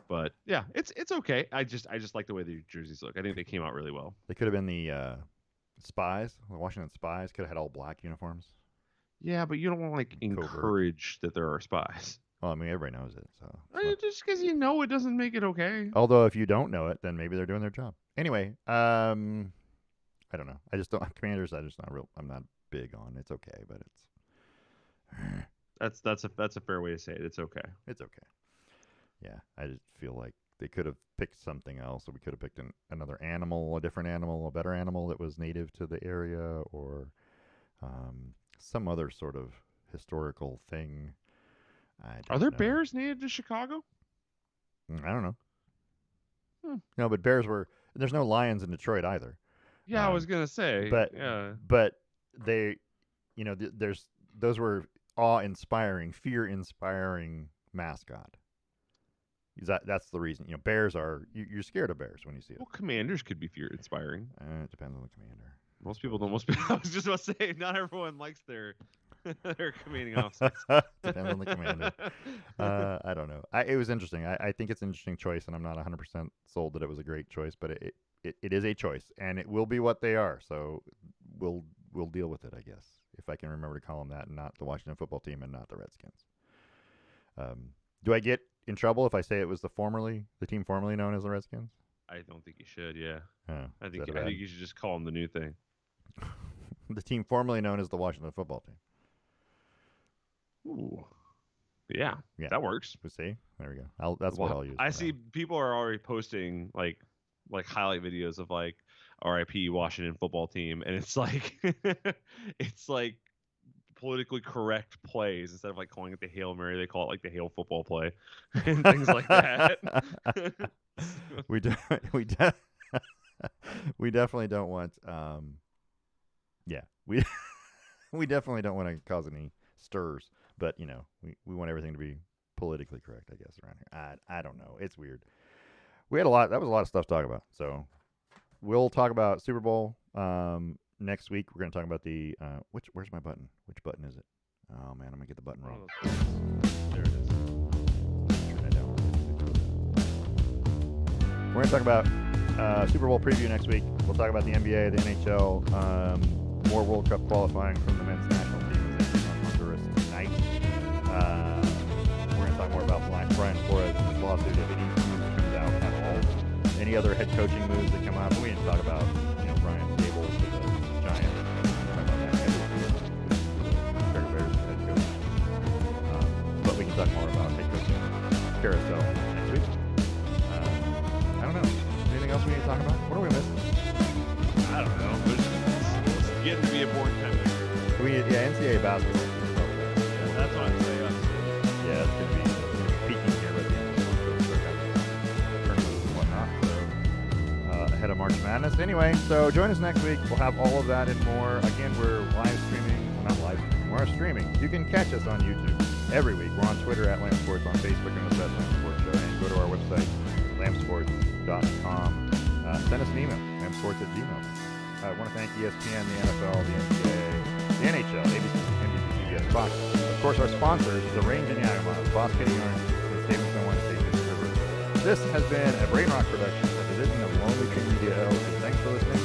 B: But yeah, it's okay. I just like the way the jerseys look. I think they came out really well.
A: They could have been the Spies, the Washington Spies, could have had all black uniforms.
B: Yeah, but you don't want to encourage that there are spies.
A: Well, I mean, everybody knows it, so
B: just because you know it doesn't make it okay.
A: Although, if you don't know it, then maybe they're doing their job. Anyway, I don't know. I just don't. Commanders, I'm not big on. It's okay, but
B: it's. That's a fair way to say it. It's okay.
A: It's okay. Yeah, I just feel like they could have picked something else. Or we could have picked another animal, a different animal, a better animal that was native to the area, or some other sort of historical thing.
B: Are there bears native to Chicago?
A: I don't know. No, but bears were. There's no lions in Detroit either.
B: Yeah, I was gonna say.
A: But they, those were awe-inspiring, fear-inspiring mascot. That's the reason. Bears are. You're scared of bears when you see it.
B: Well, commanders could be fear-inspiring.
A: It depends on the commander.
B: Most people don't. I was just about to say, not everyone likes their commanding officers.
A: Depends on the commander. I don't know. It was interesting. I think it's an interesting choice, and I'm not 100% sold that it was a great choice, but it is a choice, and it will be what they are. So we'll deal with it, I guess, if I can remember to call them that, and not the Washington football team, and not the Redskins. Do I get in trouble if I say it was the team formerly known as the Redskins?
B: I don't think you should. Yeah.
A: Oh,
B: I think you should just call them the new thing.
A: The team formerly known as the Washington Football Team.
B: Ooh. Yeah. That works.
A: We see. There we go. That's what I'll use.
B: I see people are already posting like highlight videos of like RIP Washington Football Team, and it's like it's like politically correct plays instead of like calling it the Hail Mary, they call it like the Hail Football play and things like that.
A: we definitely don't want we definitely don't want to cause any stirs, but we want everything to be politically correct, I guess, around here. I don't know, it's weird. That was a lot of stuff to talk about, so we'll talk about Super Bowl next week. We're going to talk about the where's my button? Which button is it? Oh man, I'm going to get the button wrong.
B: There it is.
A: Turn that down. We're going to talk about Super Bowl preview next week. We'll talk about the NBA, the NHL, more World Cup qualifying from the men's national team on Honduras tonight. We're going to talk more about Brian Flores' lawsuit if any news comes out at all. Any other head coaching moves that come out. We didn't talk about Brian Dable to the Giants. Talk about that Chicago Bears head coach. But we can talk more about head coaching carousel next week. I don't know. Anything else we need to talk about? What are we missing?
B: I don't know. It's getting to be a boring time.
A: NCAA basketball.
B: That's what I'm saying.
A: Yeah, it's going to be peaking here at the end of the month. So tournaments and whatnot. So, ahead of March Madness. Anyway, so join us next week. We'll have all of that and more. Again, we're live streaming. Well, not live streaming. We're streaming. You can catch us on YouTube every week. We're on Twitter at Lamb Sports, on Facebook and the Lamb Sports Show, and go to our website, lambsports.com. Send us an email, lambsports@gmail.com. I want to thank ESPN, the NFL, the NCAA, the NHL, ABC, NBC, CBS, Fox. Of course, our sponsors, The Range in Yakima, Boss Kitty Orange, and Staples Mill Wine Station River. This has been a Brain Rock production, a division of Lonely Tree Media LLC. Thanks for listening.